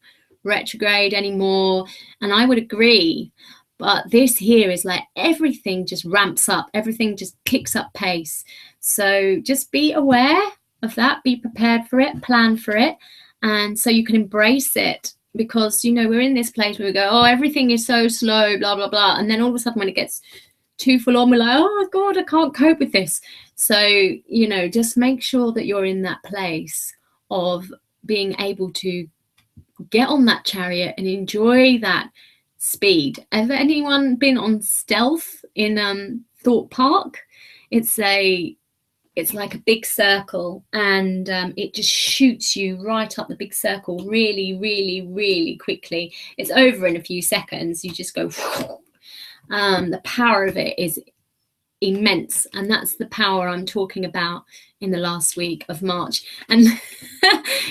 retrograde anymore. And I would agree. But this here is like everything just ramps up. Everything just kicks up pace. So just be aware of that. Be prepared for it. Plan for it. And so you can embrace it. Because, you know, we're in this place where we go, oh, everything is so slow, blah, blah, blah. And then all of a sudden when it gets too full on, we're like, oh, God, I can't cope with this. So, you know, just make sure that you're in that place of being able to get on that chariot and enjoy that speed. Have anyone been on Stealth in Thorpe Park? It's like a big circle, and it just shoots you right up the big circle really, really, really quickly. It's over in a few seconds. You just go. The power of it is immense, and that's the power I'm talking about in the last week of March. And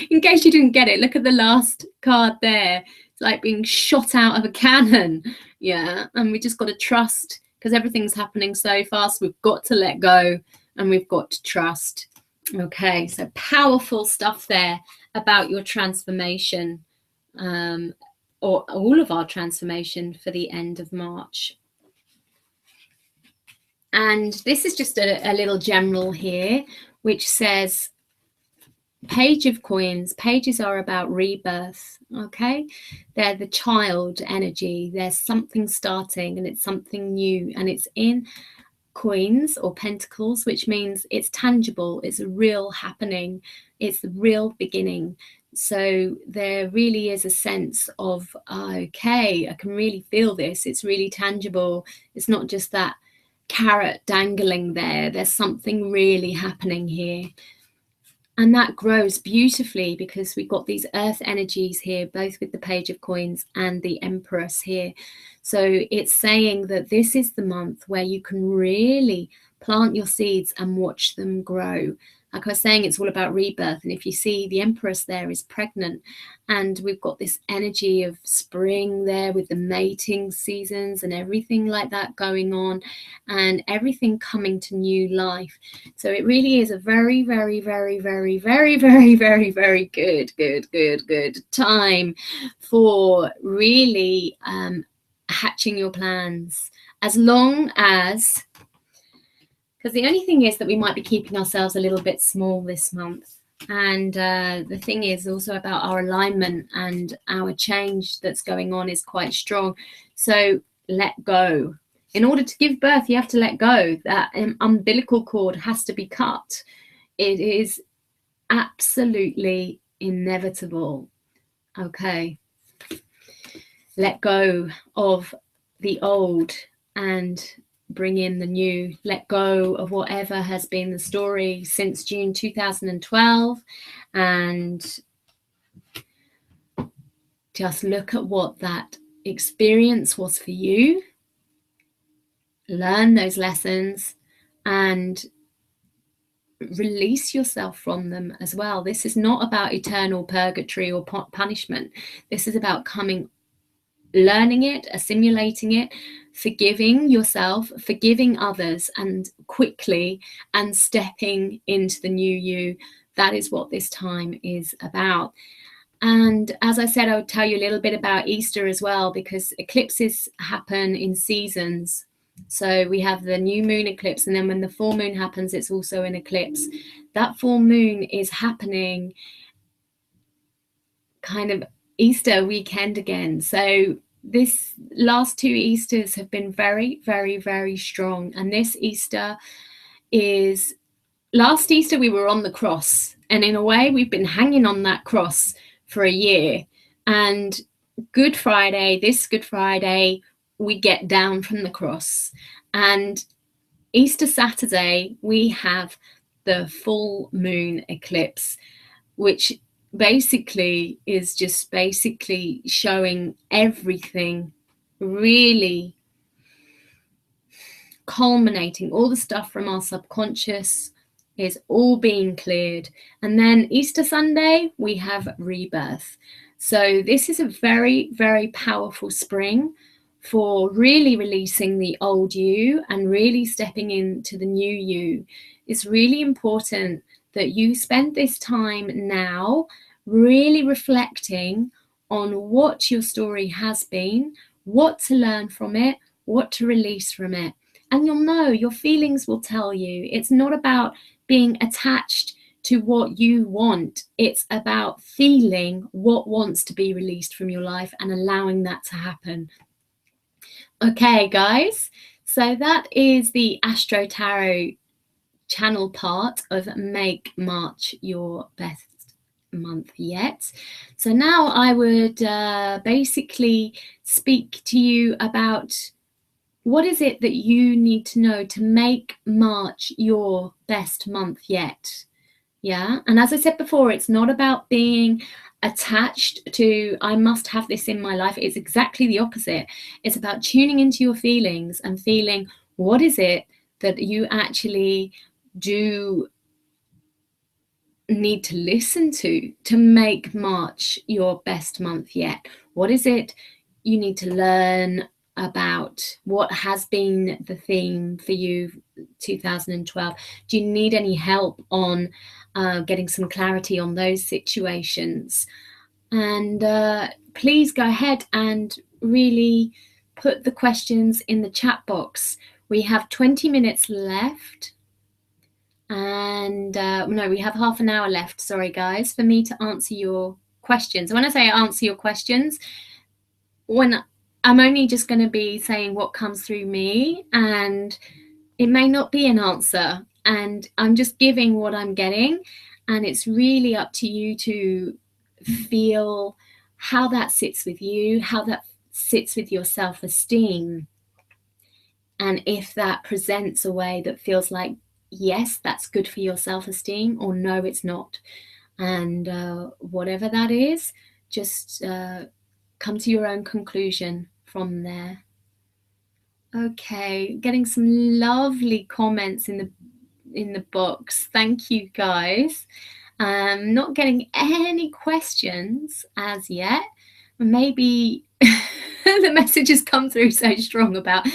in case you didn't get it, look at the last card there. It's like being shot out of a cannon. Yeah, and we just got to trust, because everything's happening so fast. We've got to let go and we've got to trust. Okay, so powerful stuff there about your transformation, or all of our transformation for the end of March. And this is just a little general here, which says, Page of Coins. Pages are about rebirth. Okay, they're the child energy. There's something starting, and it's something new, and it's in coins or pentacles, which means it's tangible, it's a real happening, it's the real beginning. So there really is a sense of, okay, I can really feel this, it's really tangible. It's not just that carrot dangling there. There's something really happening here. And that grows beautifully, because we've got these earth energies here, both with the Page of Coins and the Empress here. So it's saying that this is the month where you can really plant your seeds and watch them grow. Like I was saying, it's all about rebirth. And if you see, the Empress there is pregnant, and we've got this energy of spring there with the mating seasons and everything like that going on, and everything coming to new life. So it really is a very, very, very, very, very, very, very, very good time for really hatching your plans. As long as, because the only thing is that we might be keeping ourselves a little bit small this month. And the thing is also about our alignment, and our change that's going on is quite strong. So let go. In order to give birth, you have to let go. That umbilical cord has to be cut. It is absolutely inevitable. Okay. Let go of the old and bring in the new. Let go of whatever has been the story since June 2012, and just look at what that experience was for you. Learn those lessons and release yourself from them as well. This is not about eternal purgatory or punishment. This is about coming learning it, assimilating it, forgiving yourself, forgiving others, and quickly and stepping into the new you. That is what this time is about. And as I said, I would tell you a little bit about Easter as well, because eclipses happen in seasons. So we have the new moon eclipse, and then when the full moon happens, it's also an eclipse. That full moon is happening kind of Easter weekend again. So this last 2 Easters have been very, very, very strong. And this Easter is, last Easter we were on the cross, and in a way we've been hanging on that cross for a year. And Good Friday, this Good Friday, we get down from the cross. And Easter Saturday, we have the full moon eclipse, which basically is just basically showing everything, really culminating. All the stuff from our subconscious is all being cleared. And then Easter Sunday, we have rebirth. So this is a very, very powerful spring for really releasing the old you and really stepping into the new you. It's really important that you spend this time now really reflecting on what your story has been, what to learn from it, what to release from it. And you'll know, your feelings will tell you. It's not about being attached to what you want. It's about feeling what wants to be released from your life and allowing that to happen. Okay, guys, so that is the Astro Tarot channel part of Make March Your Best Month Yet. So now I would basically speak to you about what is it that you need to know to make March your best month yet. Yeah, and as I said before, it's not about being attached to I must have this in my life. It's exactly the opposite. It's about tuning into your feelings and feeling what is it that you actually do need to listen to make March your best month yet. What is it you need to learn about? What has been the theme for you 2012? Do you need any help on getting some clarity on those situations? And please go ahead and really put the questions in the chat box. We have 20 minutes left. And no, we have half an hour left, sorry guys, for me to answer your questions. When I say answer your questions, when I'm only just going to be saying what comes through me, and it may not be an answer, and I'm just giving what I'm getting, and it's really up to you to feel how that sits with you, how that sits with your self-esteem, and if that presents a way that feels like yes, that's good for your self-esteem, or no, it's not. And whatever that is, just come to your own conclusion from there. Okay, getting some lovely comments in the box. Thank you, guys. Not getting any questions as yet. Maybe the message has come through so strong about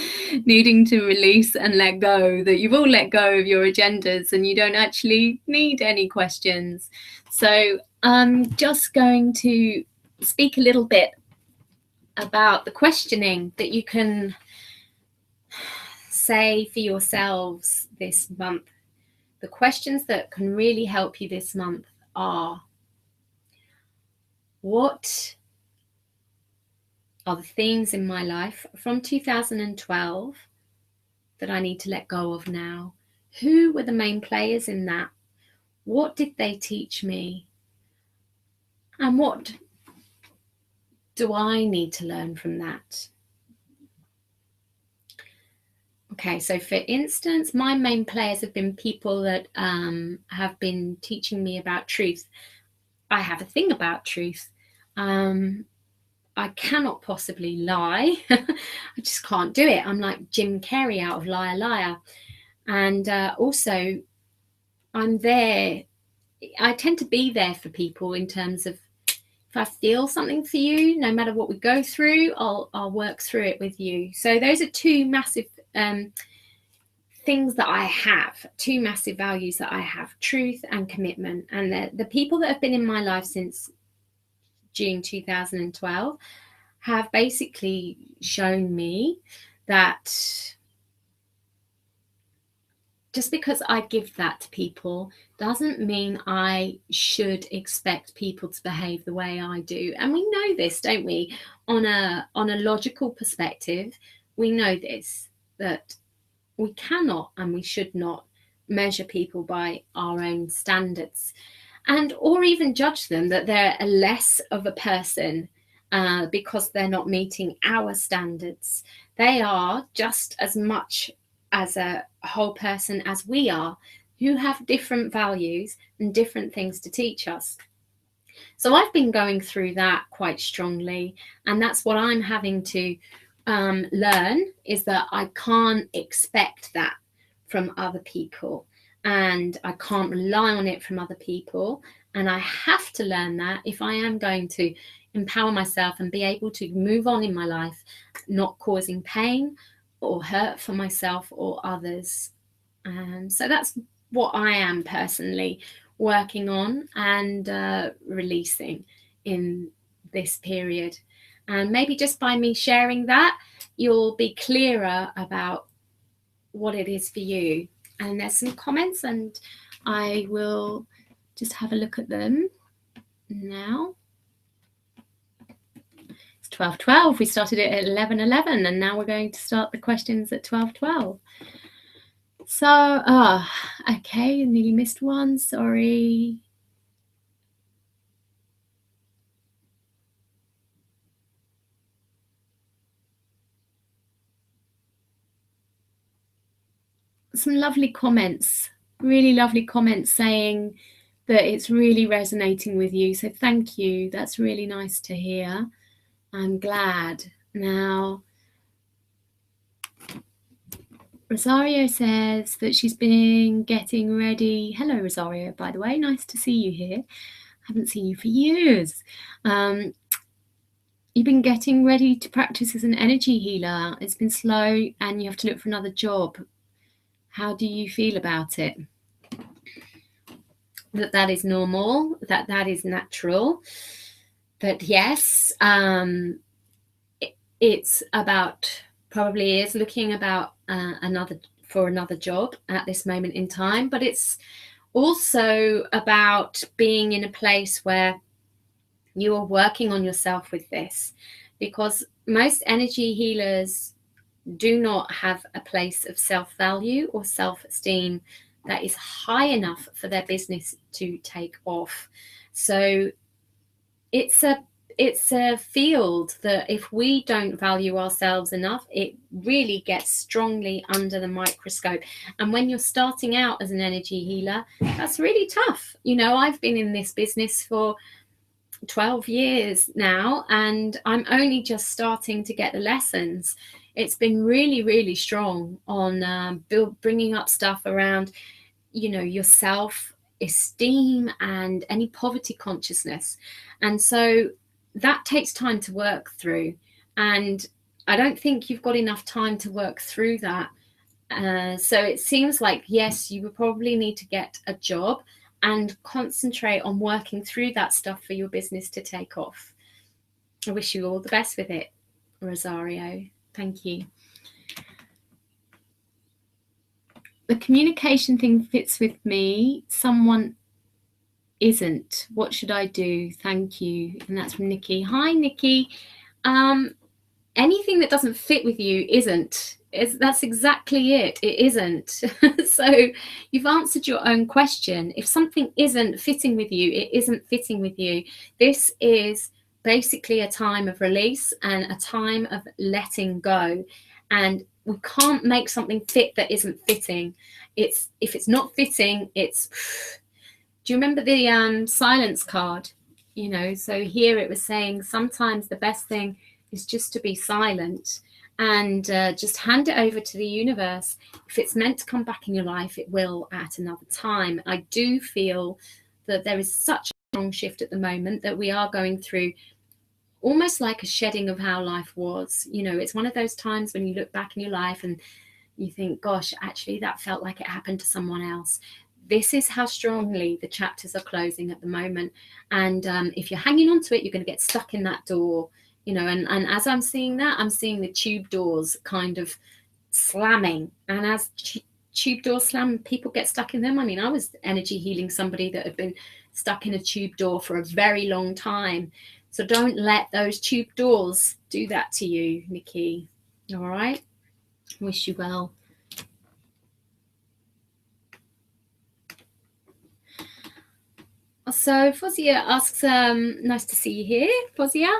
needing to release and let go that you've all let go of your agendas and you don't actually need any questions. So I'm just going to speak a little bit about the questioning that you can say for yourselves this month. The questions that can really help you this month are: what are the themes in my life from 2012 that I need to let go of now? Who were the main players in that? What did they teach me? And what do I need to learn from that? Okay, so for instance, my main players have been people that have been teaching me about truth. I have a thing about truth. I cannot possibly lie. I just can't do it. I'm like Jim Carrey out of Liar Liar. And also, I'm there. I tend to be there for people in terms of if if I feel something for you, no matter what we go through, I'll work through it with you. So those are two massive things that I have, two massive values that I have: truth and commitment. And the people that have been in my life since June 2012 have basically shown me that just because I give that to people doesn't mean I should expect people to behave the way I do. And we know this, don't we? On a logical perspective, we know this, that we cannot and we should not measure people by our own standards, and or even judge them that they're less of a person because they're not meeting our standards. They are just as much as a whole person as we are, who have different values and different things to teach us. So I've been going through that quite strongly, and that's what I'm having to learn, is that I can't expect that from other people, and I can't rely on it from other people. And I have to learn that if I am going to empower myself and be able to move on in my life, not causing pain or hurt for myself or others. So that's what I am personally working on and releasing in this period. And maybe just by me sharing that, you'll be clearer about what it is for you. And there's some comments, and I will just have a look at them now. It's 12:12. We started it at 11:11, and now we're going to start the questions at 12:12. So, okay, nearly missed one. Sorry. Some lovely comments, really lovely comments saying that it's really resonating with you. So thank you. That's really nice to hear. I'm glad. Now, Rosario says that she's been getting ready. Hello, Rosario, by the way. Nice to see you here. Haven't seen you for years. You've been getting ready to practice as an energy healer. It's been slow and you have to look for another job. How do you feel about it? That is normal, that is natural. But yes, it's about, probably is looking about another job at this moment in time. But it's also about being in a place where you are working on yourself with this, because most energy healers do not have a place of self-value or self-esteem that is high enough for their business to take off. So it's a field that if we don't value ourselves enough, it really gets strongly under the microscope. And when you're starting out as an energy healer, that's really tough. You know, I've been in this business for 12 years now, and I'm only just starting to get the lessons. It's been really, really strong on bringing up stuff around, you know, your self-esteem and any poverty consciousness. And so that takes time to work through. And I don't think you've got enough time to work through that. So it seems like, yes, you would probably need to get a job and concentrate on working through that stuff for your business to take off. I wish you all the best with it, Rosario. Thank you. The communication thing fits with me. Someone isn't. What should I do? Thank you. And that's from Nikki. Hi, Nikki. Anything that doesn't fit with you isn't. That's exactly it. It isn't. So you've answered your own question. If something isn't fitting with you, it isn't fitting with you. This is basically a time of release and a time of letting go. And we can't make something fit that isn't fitting. If it's not fitting, it's... Do you remember the silence card? You know, so here it was saying sometimes the best thing is just to be silent and just hand it over to the universe. If it's meant to come back in your life, it will at another time. I do feel that there is such strong shift at the moment, that we are going through almost like a shedding of how life was. You know, it's one of those times when you look back in your life and you think, gosh, actually that felt like it happened to someone else. This is how strongly the chapters are closing at the moment. And if you're hanging on to it, you're going to get stuck in that door, you know. And as I'm seeing that, I'm seeing the tube doors kind of slamming. And as tube doors slam, people get stuck in them. I mean, I was energy healing somebody that had been stuck in a tube door for a very long time. So don't let those tube doors do that to you, Nikki. All right? Wish you well. So Fozia asks, nice to see you here, Fozia.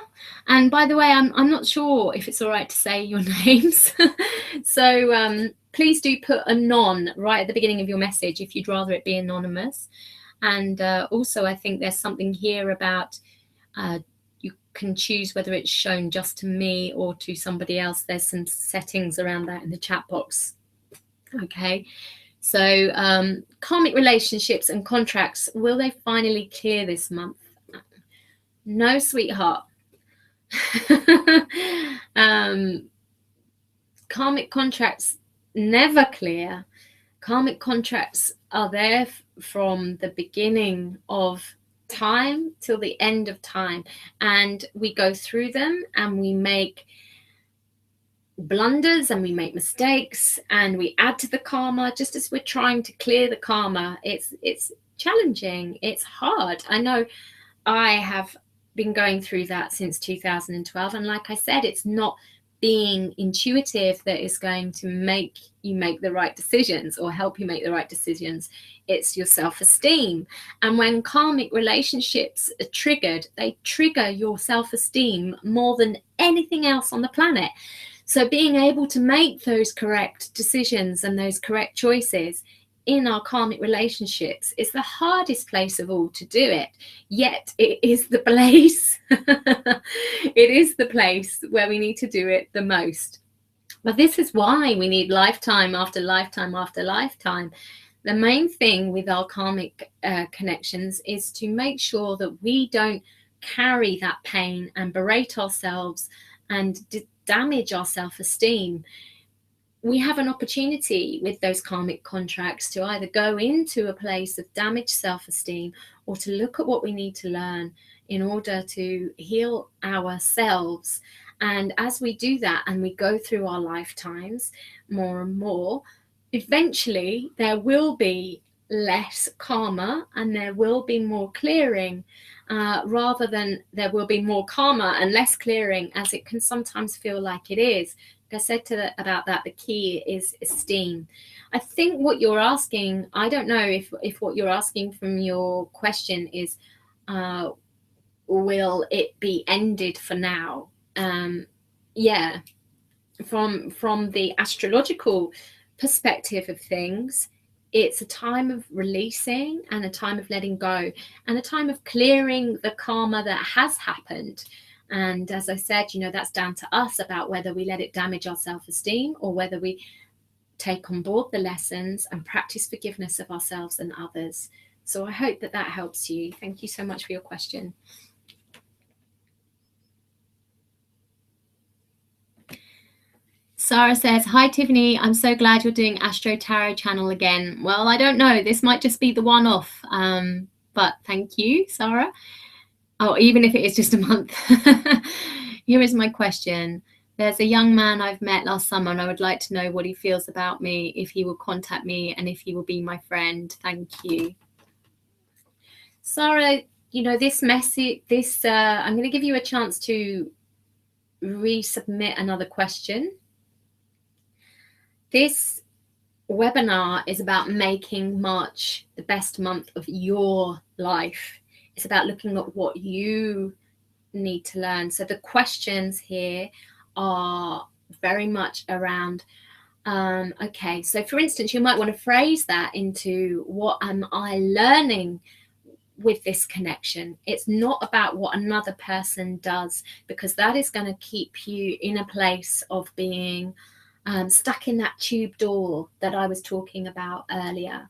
And by the way, I'm not sure if it's all right to say your names. So please do put anon right at the beginning of your message if you'd rather it be anonymous. And also, I think there's something here about you can choose whether it's shown just to me or to somebody else. There's some settings around that in the chat box. Okay. So karmic relationships and contracts, will they finally clear this month? No, sweetheart. Karmic contracts never clear. Karmic contracts are there from the beginning of time till the end of time. And we go through them and we make blunders and we make mistakes and we add to the karma just as we're trying to clear the karma. It's challenging, it's hard. I know I have been going through that since 2012, and like I said, it's not being intuitive that is going to make you make the right decisions or help you make the right decisions. It's your self-esteem. And when karmic relationships are triggered, they trigger your self-esteem more than anything else on the planet. So being able to make those correct decisions and those correct choices in our karmic relationships is the hardest place of all to do it. Yet it is the place, it is the place where we need to do it the most. But this is why we need lifetime after lifetime after lifetime. The main thing with our karmic connections is to make sure that we don't carry that pain and berate ourselves and damage our self-esteem. We have an opportunity with those karmic contracts to either go into a place of damaged self-esteem or to look at what we need to learn in order to heal ourselves. And as we do that and we go through our lifetimes more and more, eventually there will be less karma and there will be more clearing, rather than there will be more karma and less clearing, as it can sometimes feel like it is. Like I said about that, the key is esteem. I think what you're asking, I don't know if what you're asking from your question is, will it be ended for now? Yeah, from the astrological perspective of things, it's a time of releasing and a time of letting go and a time of clearing the karma that has happened. And as I said, you know, that's down to us about whether we let it damage our self-esteem or whether we take on board the lessons and practice forgiveness of ourselves and others. So I hope that that helps you. Thank you so much for your question. Sarah says, hi, Tiffany. I'm so glad you're doing Astro Tarot channel again. Well, I don't know. This might just be the one-off, but thank you, Sarah. Oh, even if it is just a month. Here is my question. There's a young man I've met last summer and I would like to know what he feels about me, if he will contact me and if he will be my friend. Thank you. Sarah, you know, this message, I'm going to give you a chance to resubmit another question. This webinar is about making March the best month of your life. It's about looking at what you need to learn. So the questions here are very much around, okay, so for instance, you might want to phrase that into, what am I learning with this connection? It's not about what another person does, because that is going to keep you in a place of being stuck in that tube door that I was talking about earlier.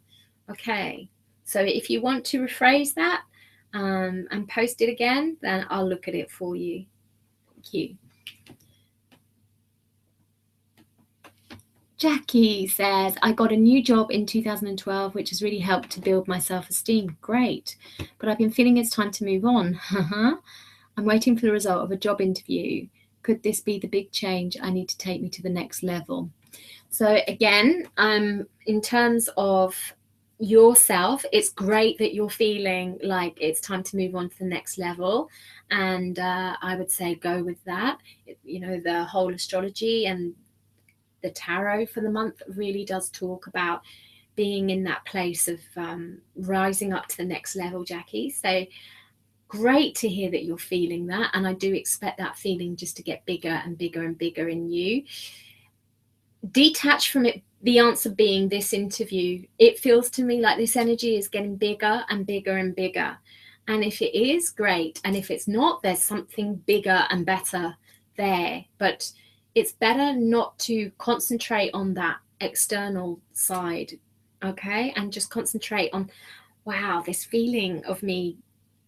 Okay, so if you want to rephrase that, and post it again, then I'll look at it for you. Thank you. Jackie says, I got a new job in 2012, which has really helped to build my self-esteem. Great. But I've been feeling it's time to move on. I'm waiting for the result of a job interview. Could this be the big change I need to take me to the next level? So again, in terms of yourself, it's great that you're feeling like it's time to move on to the next level. And I would say go with that. You know, the whole astrology and the tarot for the month really does talk about being in that place of rising up to the next level, Jackie. So great to hear that you're feeling that, and I do expect that feeling just to get bigger and bigger and bigger in you. Detach from it, the answer being this interview. It feels to me like this energy is getting bigger and bigger and bigger, and if it is, great, and if it's not, there's something bigger and better there. But it's better not to concentrate on that external side, okay? And just concentrate on, wow, this feeling of me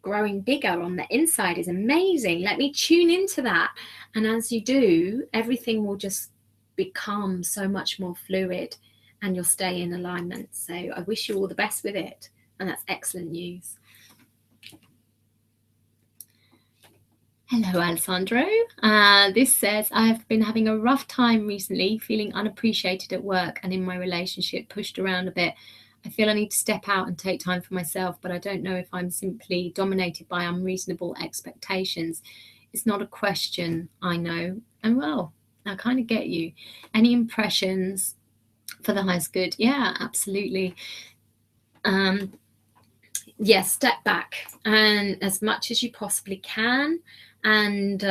growing bigger on the inside is amazing. Let me tune into that. And as you do, everything will just become so much more fluid and you'll stay in alignment. So I wish you all the best with it. And that's excellent news. Hello, Alessandro. This says, I've been having a rough time recently, feeling unappreciated at work and in my relationship, pushed around a bit. I feel I need to step out and take time for myself, but I don't know if I'm simply dominated by unreasonable expectations. It's not a question, I know. And well, I kind of get you. Any impressions for the highest good? Yeah, absolutely. Yes, step back and as much as you possibly can. And,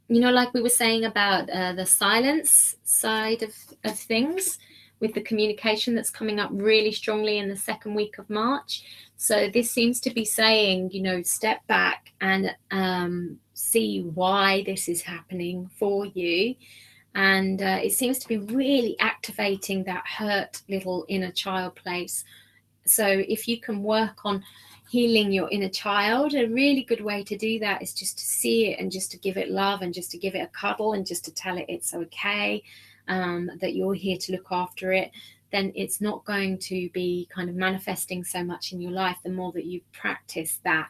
you know, like we were saying about the silence side of things with the communication that's coming up really strongly in the second week of March. So this seems to be saying, you know, step back and see why this is happening for you. And it seems to be really activating that hurt little inner child place. So if you can work on healing your inner child, a really good way to do that is just to see it and just to give it love and just to give it a cuddle and just to tell it it's okay, that you're here to look after it. Then it's not going to be kind of manifesting so much in your life the more that you practice that.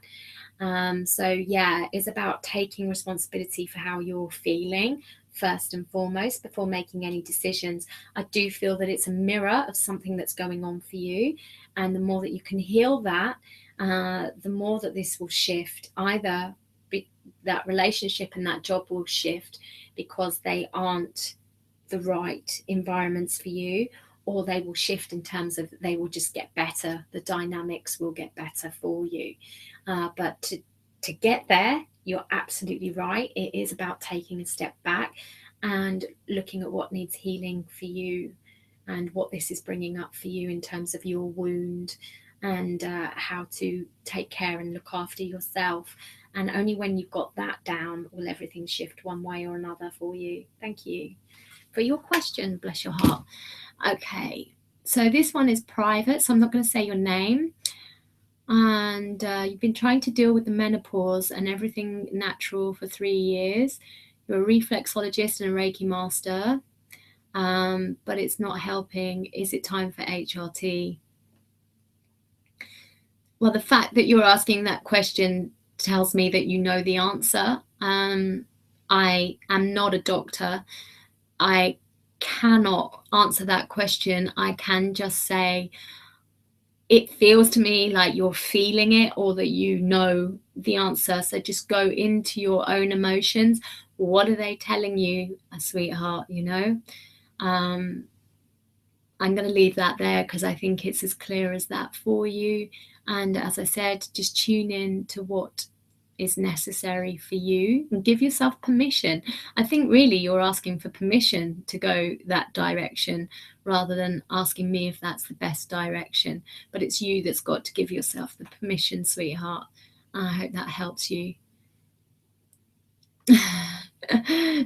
So yeah, it's about taking responsibility for how you're feeling first and foremost before making any decisions. I do feel that it's a mirror of something that's going on for you, and the more that you can heal that, the more that this will shift. Either that relationship and that job will shift because they aren't the right environments for you, or they will shift in terms of they will just get better. The dynamics will get better for you. But to get there, you're absolutely right. It is about taking a step back and looking at what needs healing for you and what this is bringing up for you in terms of your wound and how to take care and look after yourself. And only when you've got that down will everything shift one way or another for you. Thank you for your question. Bless your heart. Okay, so this one is private, so I'm not going to say your name. And you've been trying to deal with the menopause and everything natural for 3 years. You're a reflexologist and a Reiki master, but it's not helping. Is it time for HRT? Well, the fact that you're asking that question tells me that you know the answer. I am not a doctor. I cannot answer that question. I can just say, it feels to me like you're feeling it or that you know the answer. So just go into your own emotions. What are they telling you, sweetheart? You know, I'm going to leave that there because I think it's as clear as that for you. And as I said, just tune in to what is necessary for you and give yourself permission. I think really you're asking for permission to go that direction rather than asking me if that's the best direction. But it's you that's got to give yourself the permission, sweetheart. I hope that helps you.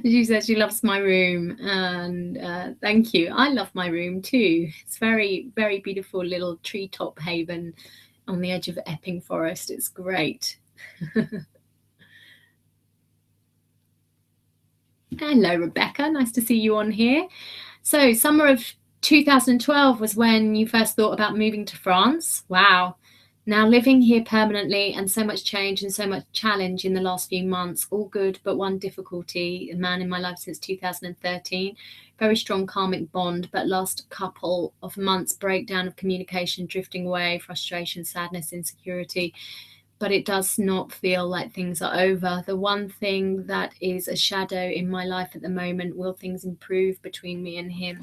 She says she loves my room, and thank you. I love my room too. It's very, very beautiful little treetop haven on the edge of Epping Forest. It's great. Hello, Rebecca. Nice to see you on here. So summer of 2012 was when you first thought about moving to France. Wow. Now living here permanently, and so much change and so much challenge in the last few months. All good, but one difficulty. A man in my life since 2013. Very strong karmic bond, but last couple of months, breakdown of communication, drifting away, frustration, sadness, insecurity. But it does not feel like things are over. The one thing that is a shadow in my life at the moment, will things improve between me and him?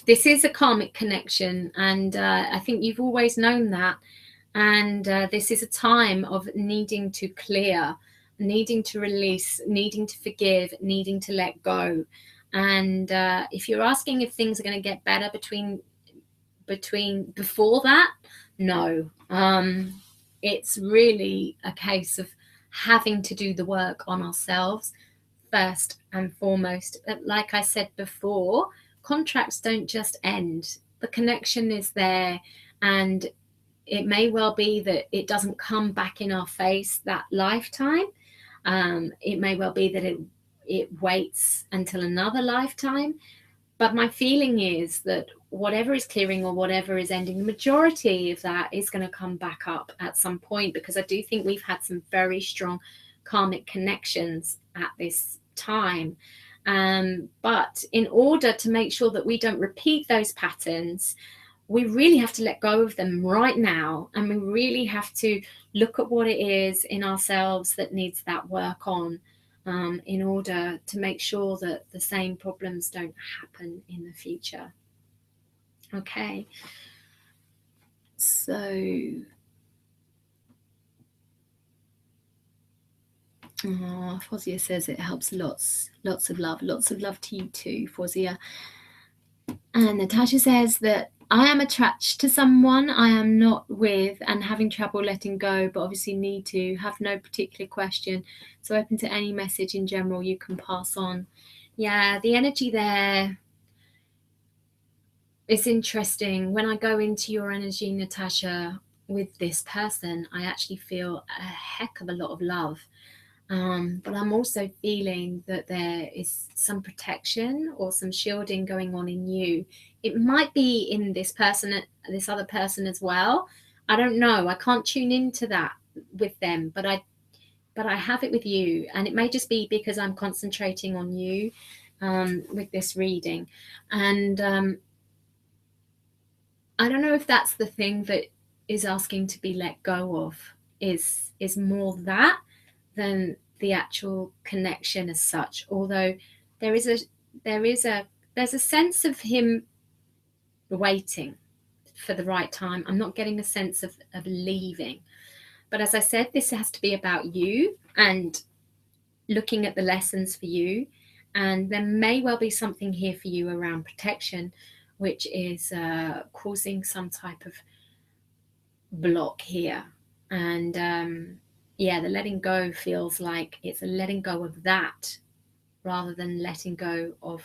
This is a karmic connection, and I think you've always known that. And this is a time of needing to clear, needing to release, needing to forgive, needing to let go. And if you're asking if things are going to get better before that, no. It's really a case of having to do the work on ourselves first and foremost. Like I said before, contracts don't just end. The connection is there, and it may well be that it doesn't come back in our face that lifetime. It may well be that it waits until another lifetime. But my feeling is that whatever is clearing or whatever is ending, the majority of that is going to come back up at some point, because I do think we've had some very strong karmic connections at this time. But in order to make sure that we don't repeat those patterns, we really have to let go of them right now. And we really have to look at what it is in ourselves that needs that work on. In order to make sure that the same problems don't happen in the future. Okay, so Fozia says it helps lots of love to you too, Fozia. And Natasha says that I am attached to someone I am not with and having trouble letting go, but obviously need to. Have no particular question, so open to any message in general you can pass on. Yeah, the energy there is interesting. When I go into your energy, Natasha, with this person, I actually feel a heck of a lot of love. But I'm also feeling that there is some protection or some shielding going on in you. It might be in this person, this other person as well. I don't know. I can't tune into that with them, but I have it with you. And it may just be because I'm concentrating on you with this reading. And I don't know if that's the thing that is asking to be let go of, is more that than the actual connection as such. Although there's a sense of him waiting for the right time. I'm not getting a sense of leaving. But as I said, this has to be about you and looking at the lessons for you. And there may well be something here for you around protection, which is causing some type of block here. And yeah, the letting go feels like it's a letting go of that rather than letting go of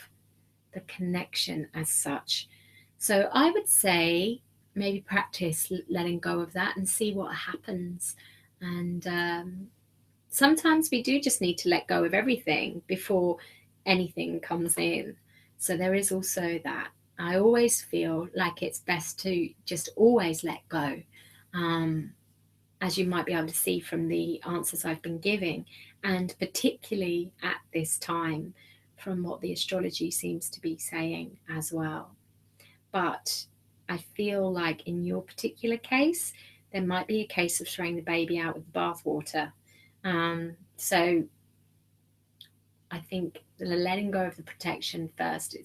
the connection as such. So I would say maybe practice letting go of that and see what happens. And sometimes we do just need to let go of everything before anything comes in. So there is also that. I always feel like it's best to just always let go. As you might be able to see from the answers I've been giving, and particularly at this time from what the astrology seems to be saying as well. But I feel like in your particular case, there might be a case of throwing the baby out with the bathwater. So I think the letting go of the protection first,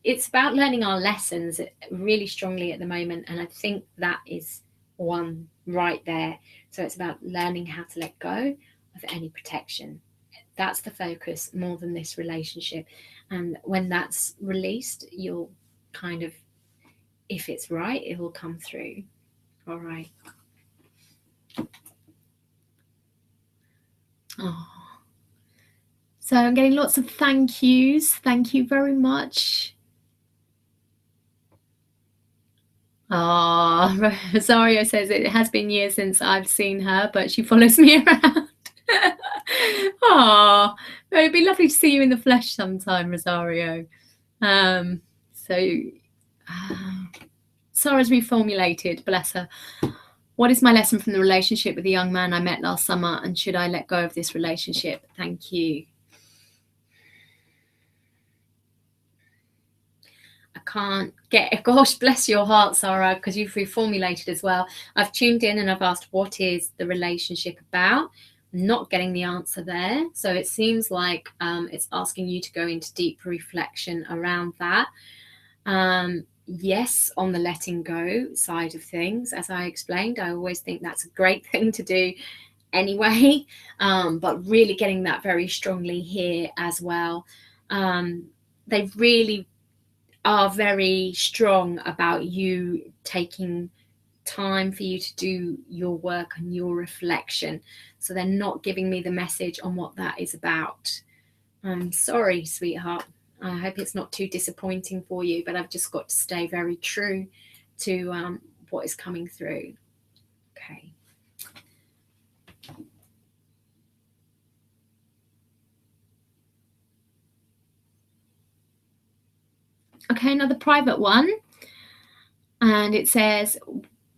it's about learning our lessons really strongly at the moment, and I think that is one right there. So it's about learning how to let go of any protection. That's the focus more than this relationship. And when that's released, you'll kind of, if it's right, it will come through. All right. Oh. So I'm getting lots of thank yous. Thank you very much. Oh, Rosario says it has been years since I've seen her, but she follows me around. Oh, it'd be lovely to see you in the flesh sometime, Rosario. So Sarah's reformulated, bless her. What is my lesson from the relationship with the young man I met last summer, and should I let go of this relationship? Thank you. I can't get, gosh, bless your heart, Sarah, because you've reformulated as well. I've tuned in and I've asked, what is the relationship about? I'm not getting the answer there. So it seems like it's asking you to go into deep reflection around that. Yes, on the letting go side of things, as I explained, I always think that's a great thing to do anyway, but really getting that very strongly here as well. They really are very strong about you taking time for you to do your work and your reflection. So they're not giving me the message on what that is about. I'm sorry, sweetheart. I hope it's not too disappointing for you, but I've just got to stay very true to what is coming through. Okay. Okay, another private one. And it says,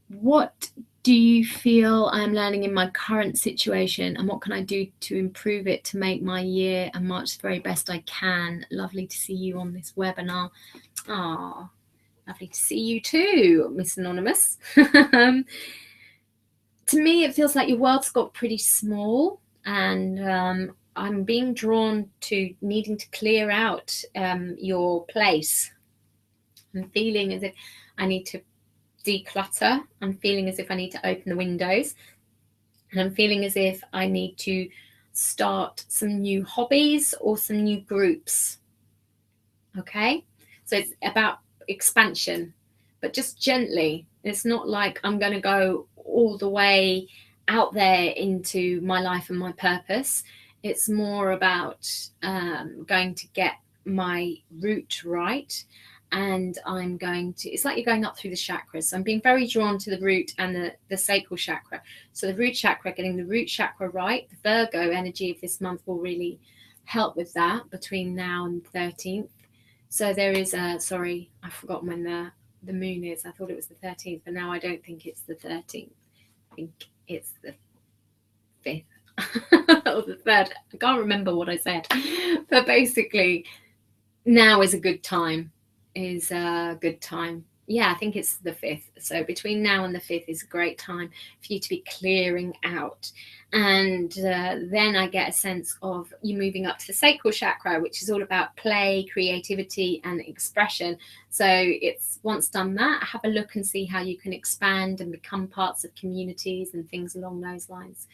what do you feel I'm learning in my current situation, and what can I do to improve it to make my year and March the very best I can? Lovely to see you on this webinar. Ah, lovely to see you too, Miss Anonymous. To me, it feels like your world's got pretty small, and I'm being drawn to needing to clear out your place. I'm feeling as if I need to declutter. I'm feeling as if I need to open the windows, and I'm feeling as if I need to start some new hobbies or some new groups. Okay, so it's about expansion, but just gently. It's not like I'm going to go all the way out there into my life and my purpose. It's more about going to get my route right, and I'm going to, it's like you're going up through the chakras. So I'm being very drawn to the root and the sacral chakra. So the root chakra, getting the root chakra right, the Virgo energy of this month will really help with that between now and the 13th. So there is a, sorry, I've forgotten when the moon is. I thought it was the 13th, but now I don't think it's the 13th. I think it's the 5th or the 3rd. I can't remember what I said. But basically, now is a good time. Yeah, I think it's the 5th. So between now and the 5th is a great time for you to be clearing out. And then I get a sense of you moving up to the sacral chakra, which is all about play, creativity, and expression. So it's, once done that, have a look and see how you can expand and become parts of communities and things along those lines.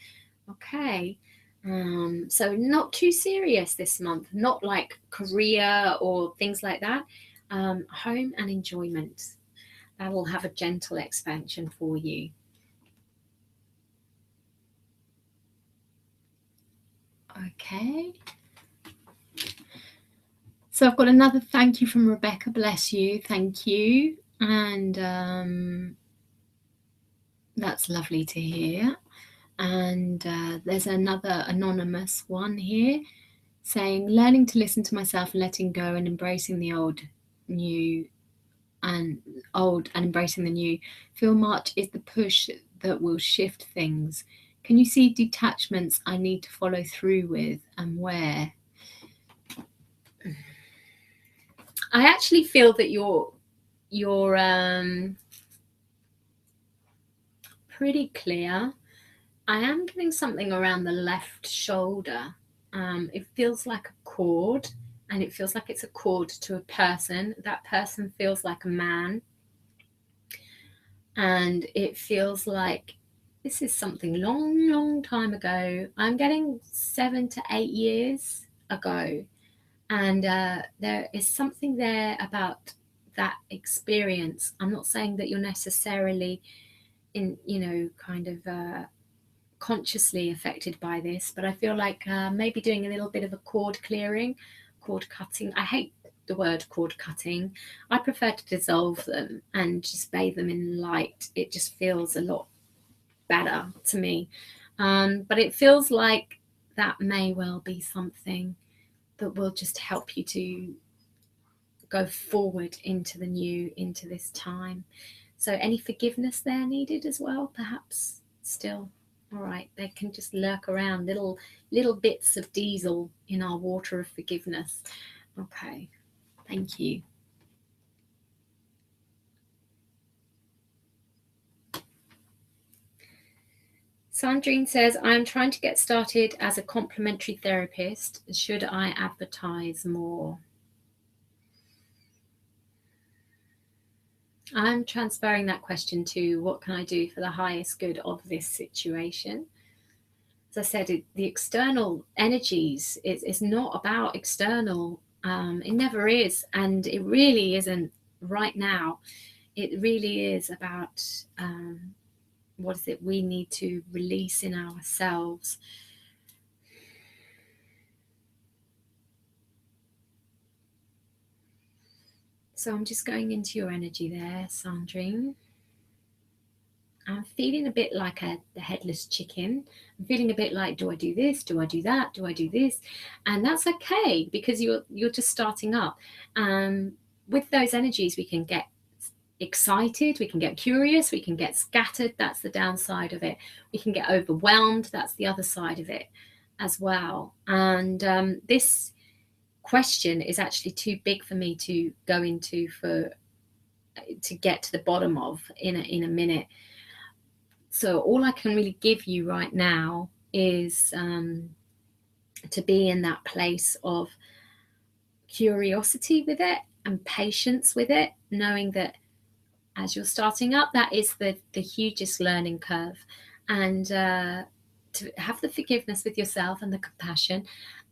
Okay. So not too serious this month, not like career or things like that. Home and enjoyment. That will have a gentle expansion for you. Okay. So I've got another thank you from Rebecca. Bless you. Thank you. And that's lovely to hear. And there's another anonymous one here saying, learning to listen to myself and letting go and embracing the old and embracing the new. Feel March is the push that will shift things. Can you see detachments I need to follow through with, and where? I actually feel that you're pretty clear. I am getting something around the left shoulder. It feels like a cord, and it feels like it's a cord to a person. That person feels like a man, and it feels like this is something long time ago. I'm getting 7 to 8 years ago, and there is something there about that experience. I'm not saying that you're necessarily in, kind of consciously affected by this, but I feel like maybe doing a little bit of a cord clearing, cord cutting. I hate the word cord cutting. I prefer to dissolve them and just bathe them in light. It just feels a lot better to me. But it feels like that may well be something that will just help you to go forward into the new, into this time. So any forgiveness there needed as well, perhaps still? All right, they can just lurk around, little bits of diesel in our water of forgiveness. Okay, thank you. Sandrine says, I'm trying to get started as a complementary therapist. Should I advertise more? I'm transferring that question to what can I do for the highest good of this situation? As I said, the external energies is not about external. It never is, and it really isn't right now. It really is about what is it we need to release in ourselves. So I'm just going into your energy there, Sandrine. I'm feeling a bit like the headless chicken. I'm feeling a bit like, do I do this? Do I do that? Do I do this? And that's okay, because you're just starting up. With those energies, we can get excited, we can get curious, we can get scattered. That's the downside of it. We can get overwhelmed. That's the other side of it as well. And this question is actually too big for me to go into to get to the bottom of in a minute. So all I can really give you right now is to be in that place of curiosity with it and patience with it, knowing that as you're starting up, that is the hugest learning curve. And to have the forgiveness with yourself and the compassion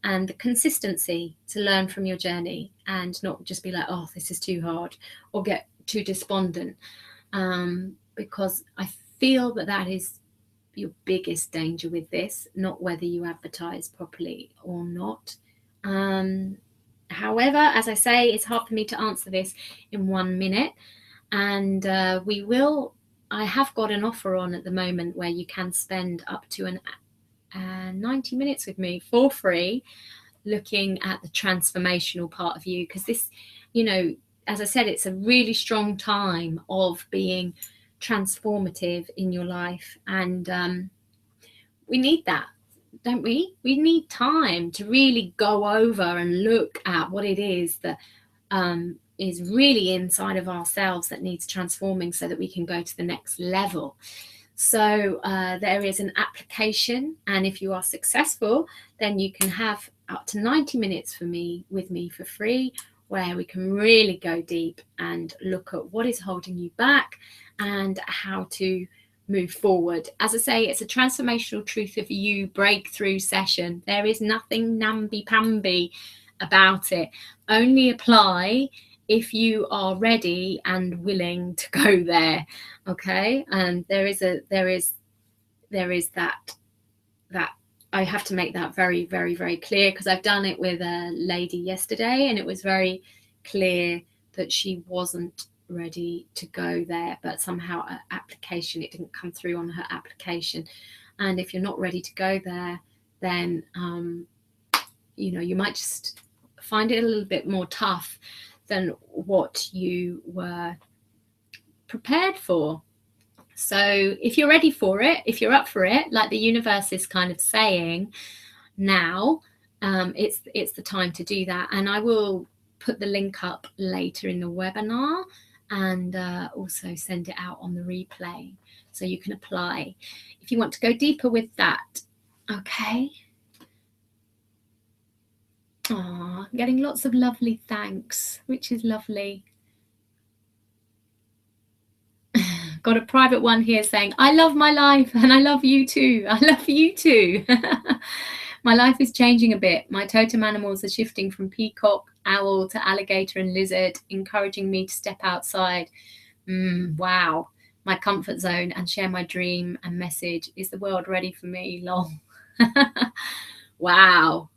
and the consistency to learn from your journey, and not just be like, oh, this is too hard, or get too despondent, because I feel that is your biggest danger with this, not whether you advertise properly or not. However, as I say, it's hard for me to answer this in 1 minute. And I have got an offer on at the moment where you can spend up to 90 minutes with me for free, looking at the transformational part of you. Because this, as I said, it's a really strong time of being transformative in your life. And we need that, don't we? We need time to really go over and look at what it is that is really inside of ourselves that needs transforming, so that we can go to the next level. So there is an application, and if you are successful, then you can have up to 90 minutes with me for free, where we can really go deep and look at what is holding you back and how to move forward. As I say, it's a transformational truth of you breakthrough session. There is nothing namby-pamby about it. Only apply if you are ready and willing to go there. Okay, and there is that I have to make that very, very, very clear, because I've done it with a lady yesterday, and it was very clear that she wasn't ready to go there, but somehow her application, it didn't come through on her application. And if you're not ready to go there, then you might just find it a little bit more tough than what you were prepared for. So if you're ready for it, if you're up for it, like the universe is kind of saying now, it's the time to do that. And I will put the link up later in the webinar, and also send it out on the replay, so you can apply if you want to go deeper with that. Okay. I'm getting lots of lovely thanks, which is lovely. Got a private one here saying, I love my life, and I love you too. I love you too. My life is changing a bit. My totem animals are shifting from peacock, owl to alligator and lizard, encouraging me to step outside. Wow. My comfort zone and share my dream and message. Is the world ready for me? Lol. Wow.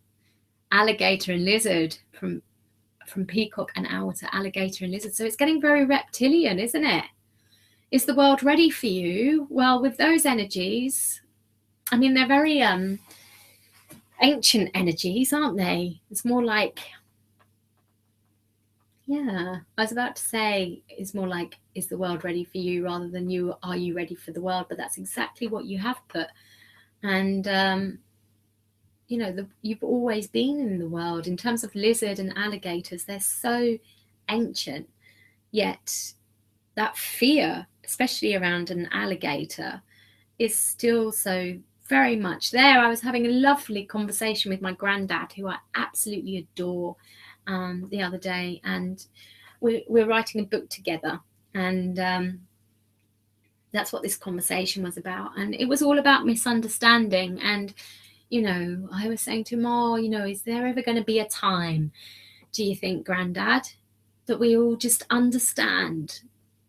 Alligator and lizard, from from peacock and owl to alligator and lizard. So it's getting very reptilian, isn't it? Is the world ready for you? Well, with those energies, I mean, they're very ancient energies, aren't they? It's more like, yeah, I was about to say it's more like, is the world ready for you, rather than are you ready for the world? But that's exactly what you have put. And you know, you've always been in the world. In terms of lizard and alligators, they're so ancient, yet that fear, especially around an alligator, is still so very much there. I was having a lovely conversation with my granddad, who I absolutely adore, the other day, and we're writing a book together, and that's what this conversation was about. And it was all about misunderstanding. And you know, I was saying to him, oh, you know, is there ever going to be a time, do you think, Granddad, that we all just understand?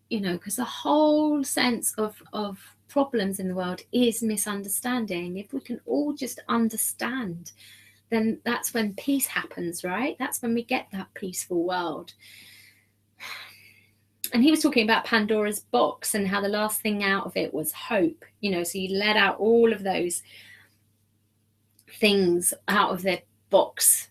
You know, because the whole sense of problems in the world is misunderstanding. If we can all just understand, then that's when peace happens, right? That's when we get that peaceful world. And he was talking about Pandora's box and how the last thing out of it was hope. You know, so you let out all of those things out of their box,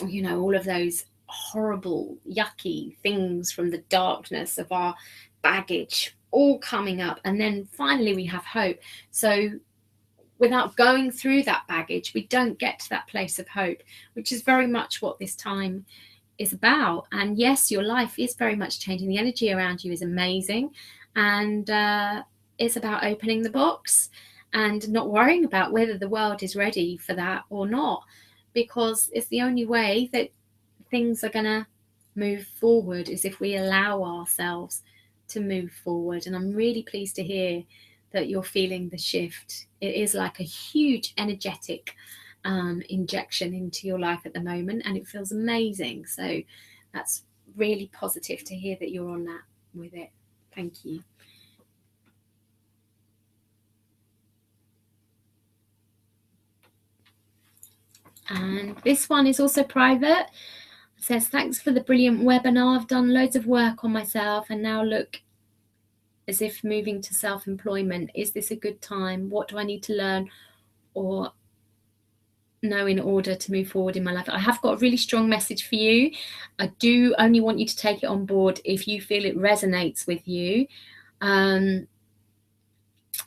you know, all of those horrible, yucky things from the darkness of our baggage all coming up, and then finally we have hope. So without going through that baggage, we don't get to that place of hope, which is very much what this time is about. And yes, your life is very much changing. The energy around you is amazing, and it's about opening the box and not worrying about whether the world is ready for that or not, because it's the only way that things are going to move forward, is if we allow ourselves to move forward. And I'm really pleased to hear that you're feeling the shift. It is like a huge energetic injection into your life at the moment, and it feels amazing. So that's really positive to hear that you're on that with it. Thank you. And this one is also private. It says, thanks for the brilliant webinar. I've done loads of work on myself and now look as if moving to self-employment. Is this a good time? What do I need to learn or know in order to move forward in my life? I have got a really strong message for you. I do only want you to take it on board if you feel it resonates with you.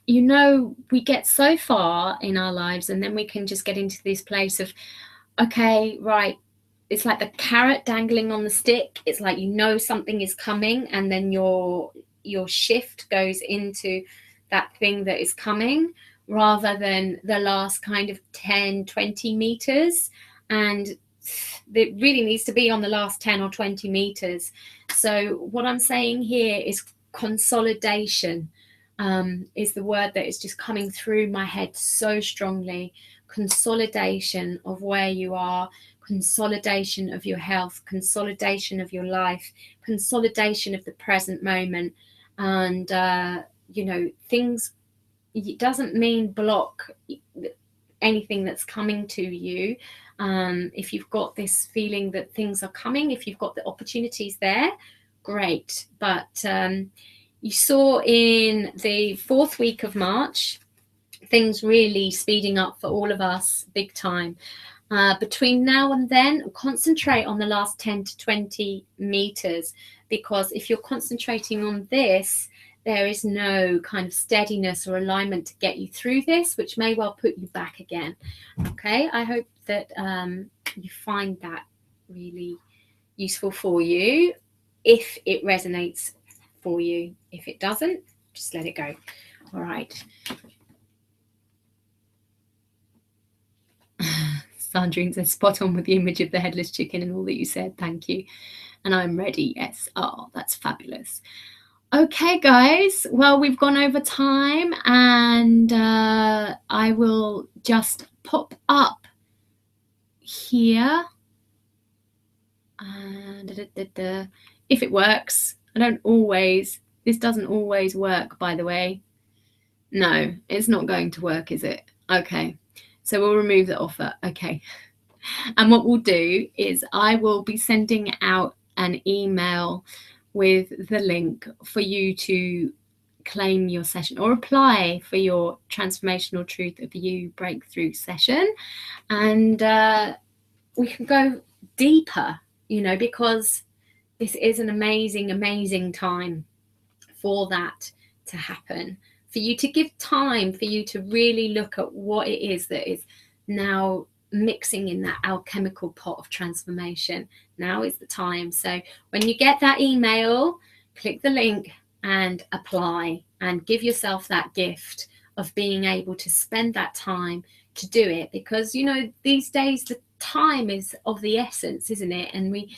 You know, we get so far in our lives and then we can just get into this place of, okay, right, it's like the carrot dangling on the stick. It's like, you know, something is coming, and then your shift goes into that thing that is coming, rather than the last kind of 10, 20 meters. And it really needs to be on the last 10 or 20 meters. So what I'm saying here is consolidation. Is the word that is just coming through my head so strongly. Consolidation of where you are, consolidation of your health, consolidation of your life, consolidation of the present moment. And you know, things, it doesn't mean block anything that's coming to you. If you've got this feeling that things are coming, if you've got the opportunities there, great. But you saw in the 4th week of March, things really speeding up for all of us big time. Between now and then, concentrate on the last 10 to 20 meters, because if you're concentrating on this, there is no kind of steadiness or alignment to get you through this, which may well put you back again. Okay, I hope that you find that really useful for you, if it resonates for you. If it doesn't, just let it go. All right. Sandrine says, spot on with the image of the headless chicken and all that you said. Thank you. And I'm ready. Yes. Oh, that's fabulous. Okay, guys. Well, we've gone over time, and I will just pop up here. And if it works. This doesn't always work, by the way. No, it's not going to work, is it? Okay, so we'll remove the offer. Okay. And what we'll do is I will be sending out an email with the link for you to claim your session or apply for your Transformational Truth of You breakthrough session. And we can go deeper, you know, because this is an amazing, amazing time for that to happen, for you to give time, for you to really look at what it is that is now mixing in that alchemical pot of transformation. Now is the time. So when you get that email, click the link and apply, and give yourself that gift of being able to spend that time to do it, because, you know, these days the time is of the essence, isn't it? And we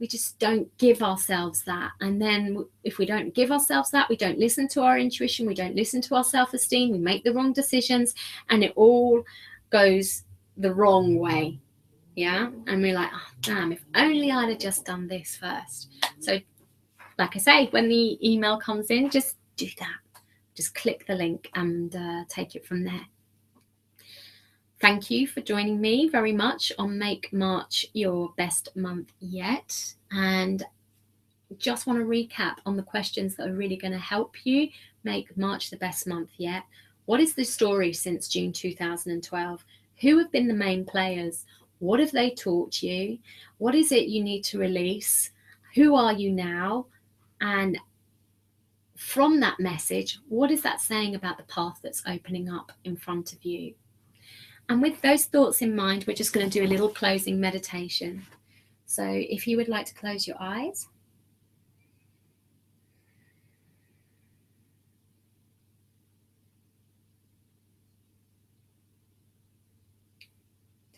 just don't give ourselves that. And then if we don't give ourselves that, we don't listen to our intuition, we don't listen to our self-esteem, we make the wrong decisions, and it all goes the wrong way. Yeah. And we're like, oh damn, if only I'd have just done this first. So like I say, when the email comes in, just do that. Just click the link and take it from there. Thank you for joining me very much on Make March Your Best Month Yet. And just want to recap on the questions that are really going to help you make March the best month yet. What is the story since June 2012? Who have been the main players? What have they taught you? What is it you need to release? Who are you now? And from that message, what is that saying about the path that's opening up in front of you? And with those thoughts in mind, we're just going to do a little closing meditation. So if you would like to close your eyes.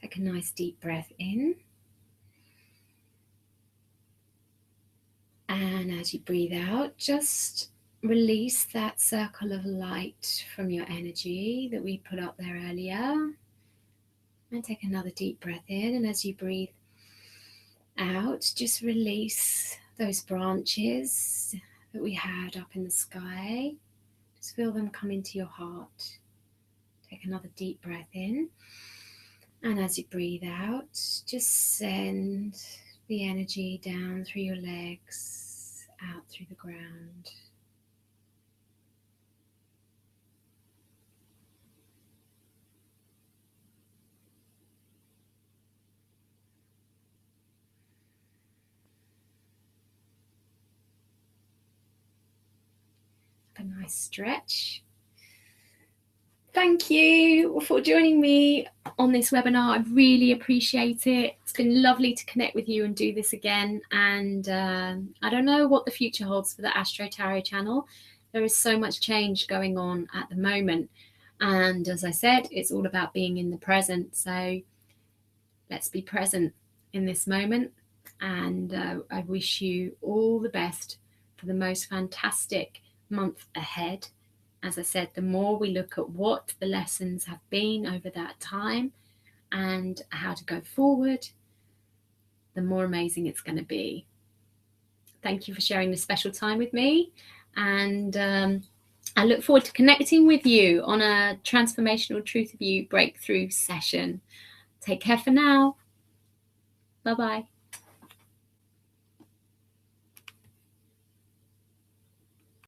Take a nice deep breath in. And as you breathe out, just release that circle of light from your energy that we put up there earlier. And take another deep breath in. And as you breathe out, just release those branches that we had up in the sky. Just feel them come into your heart. Take another deep breath in. And as you breathe out, just send the energy down through your legs, out through the ground. A nice stretch. Thank you for joining me on this webinar. I really appreciate it. It's been lovely to connect with you and do this again. And I don't know what the future holds for the Astro Tarot channel. There is so much change going on at the moment. And as I said, it's all about being in the present. So let's be present in this moment. And I wish you all the best for the most fantastic month ahead. As I said, the more we look at what the lessons have been over that time and how to go forward, the more amazing it's going to be. Thank you for sharing this special time with me. And I look forward to connecting with you on a Transformational Truth of You breakthrough session. Take care for now. Bye-bye.